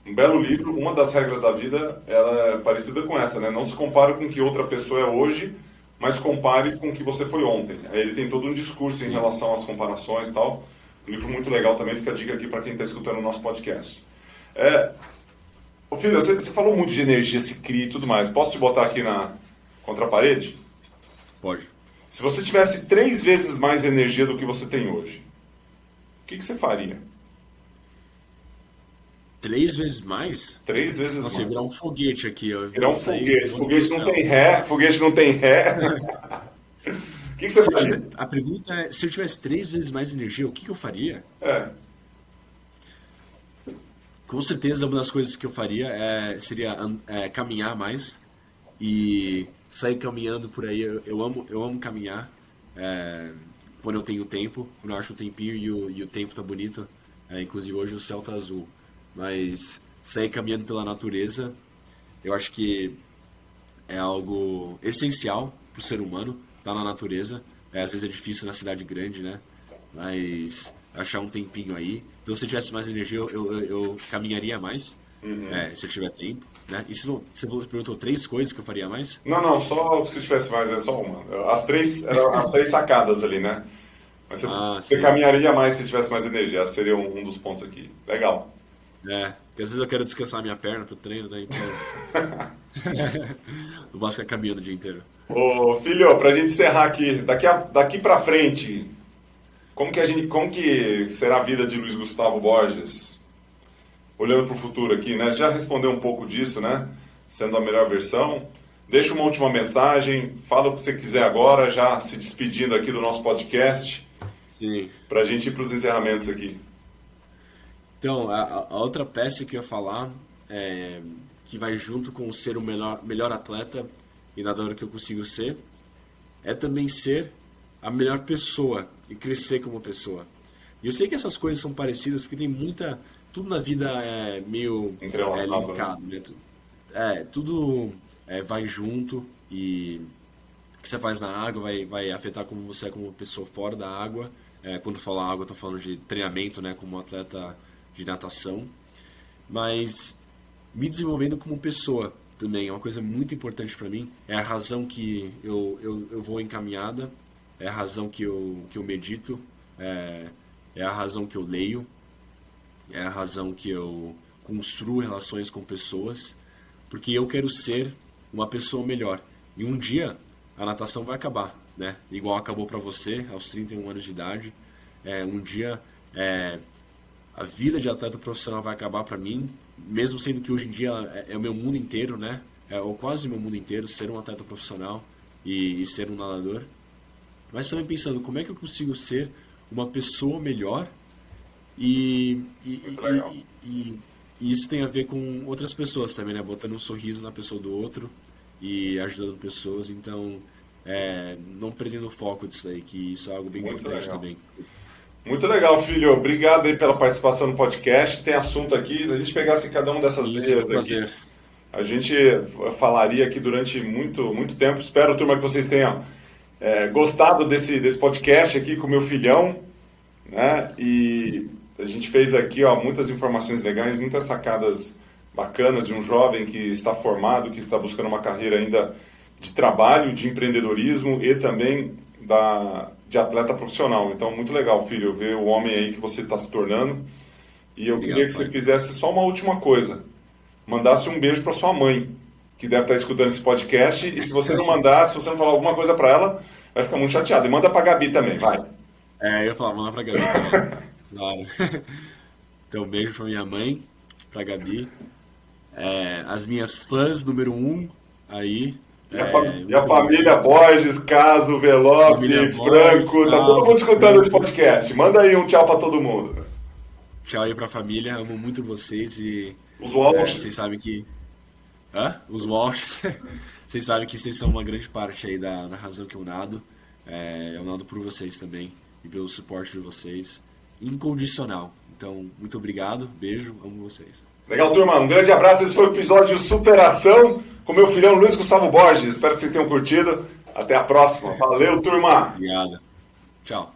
Um belo livro. Uma das regras da vida ela é parecida com essa, né? Não se compare com o que outra pessoa é hoje, mas compare com o que você foi ontem. Aí ele tem todo um discurso em relação às comparações e tal. Um livro muito legal também, fica a dica aqui para quem está escutando o nosso podcast. Ô filho, você falou muito de energia se cria e tudo mais. Posso te botar aqui contra a parede? Pode. Se você tivesse 3 vezes mais energia do que você tem hoje, o que você faria? 3 vezes mais? 3 vezes Nossa, ia mais. virar um foguete aqui. Virar um foguete. Foguete não tem ré. Foguete não tem ré. O que você faria? A pergunta é, se eu tivesse 3 vezes mais energia, o que eu faria? Com certeza, uma das coisas que eu faria seria caminhar mais e sair caminhando por aí. Eu amo caminhar quando eu tenho tempo, quando eu acho um tempinho e o tempo tá bonito. Inclusive hoje o céu tá azul. Mas sair caminhando pela natureza, eu acho que é algo essencial pro ser humano, estar na natureza. Às vezes é difícil na cidade grande, né? Mas achar um tempinho aí. Então, se eu tivesse mais energia, eu caminharia mais, se eu tiver tempo, né? E você perguntou 3 coisas que eu faria mais? Não, só se tivesse mais, é só uma. Eram as 3 sacadas ali, né? Mas você Sim. caminharia mais se tivesse mais energia. Esse seria um dos pontos aqui. Legal. Porque às vezes eu quero descansar minha perna pro treino, né? Então, não posso ficar caminhando o dia inteiro. Ô, filho, pra gente encerrar aqui, daqui pra frente, como que será a vida de Luiz Gustavo Borges? Olhando pro futuro aqui, né? Já respondeu um pouco disso, né? Sendo a melhor versão. Deixa uma última mensagem, fala o que você quiser agora, já se despedindo aqui do nosso podcast, Sim. pra gente ir pros encerramentos aqui. Então, a outra peça que eu ia falar, que vai junto com ser o melhor atleta e nadador que eu consigo ser, é também ser a melhor pessoa e crescer como pessoa. E eu sei que essas coisas são parecidas porque tem tudo na vida é meio Entrelaçado, linkado, né? Tudo vai junto e o que você faz na água vai afetar como você é como pessoa fora da água. Quando falo água, eu estou falando de treinamento, né? Como atleta de natação. Mas me desenvolvendo como pessoa também é uma coisa muito importante para mim. É a razão que eu vou encaminhada, é a razão que eu medito, é a razão que eu leio, é a razão que eu construo relações com pessoas, porque eu quero ser uma pessoa melhor. E um dia a natação vai acabar, né? Igual acabou para você aos 31 anos de idade. Um dia a vida de atleta profissional vai acabar para mim, mesmo sendo que hoje em dia é o meu mundo inteiro, né? Ou quase o meu mundo inteiro, ser um atleta profissional e ser um nadador. Mas também pensando, como é que eu consigo ser uma pessoa melhor e isso tem a ver com outras pessoas também, né? Botando um sorriso na pessoa do outro e ajudando pessoas. Então, não perdendo o foco disso aí, que isso é algo bem importante também. Muito legal, filho. Obrigado aí pela participação no podcast. Tem assunto aqui. Se a gente pegasse cada uma dessas vezes aqui, a gente falaria aqui durante muito tempo. Espero, turma, que vocês tenham gostado desse podcast aqui com o meu filhão, né? E a gente fez aqui muitas informações legais, muitas sacadas bacanas de um jovem que está formado, que está buscando uma carreira ainda de trabalho, de empreendedorismo e também de atleta profissional. Então, muito legal, filho, ver o homem aí que você está se tornando. E eu queria que você fizesse só uma última coisa. Mandasse um beijo para sua mãe, que deve estar escutando esse podcast, e se você não mandar, se você não falar alguma coisa para ela, vai ficar muito chateado. E manda para a Gabi também, vai. Eu ia falar, manda para a Gabi também. Claro. Então, um beijo para minha mãe, para a Gabi. As minhas fãs, número 1, aí. E a família Borges, Caso, Veloci, Franco, tá todo mundo escutando esse podcast. Manda aí um tchau para todo mundo. Tchau aí pra família, amo muito vocês e... Os Walsh. Vocês sabem que... Os Walsh. Vocês sabem que vocês são uma grande parte aí da razão que eu nado. Eu nado por vocês também e pelo suporte de vocês. Incondicional. Então, muito obrigado, beijo, amo vocês. Legal, turma. Um grande abraço. Esse foi o episódio de Superação com meu filhão Luiz Gustavo Borges. Espero que vocês tenham curtido. Até a próxima. Valeu, turma. Obrigado. Tchau.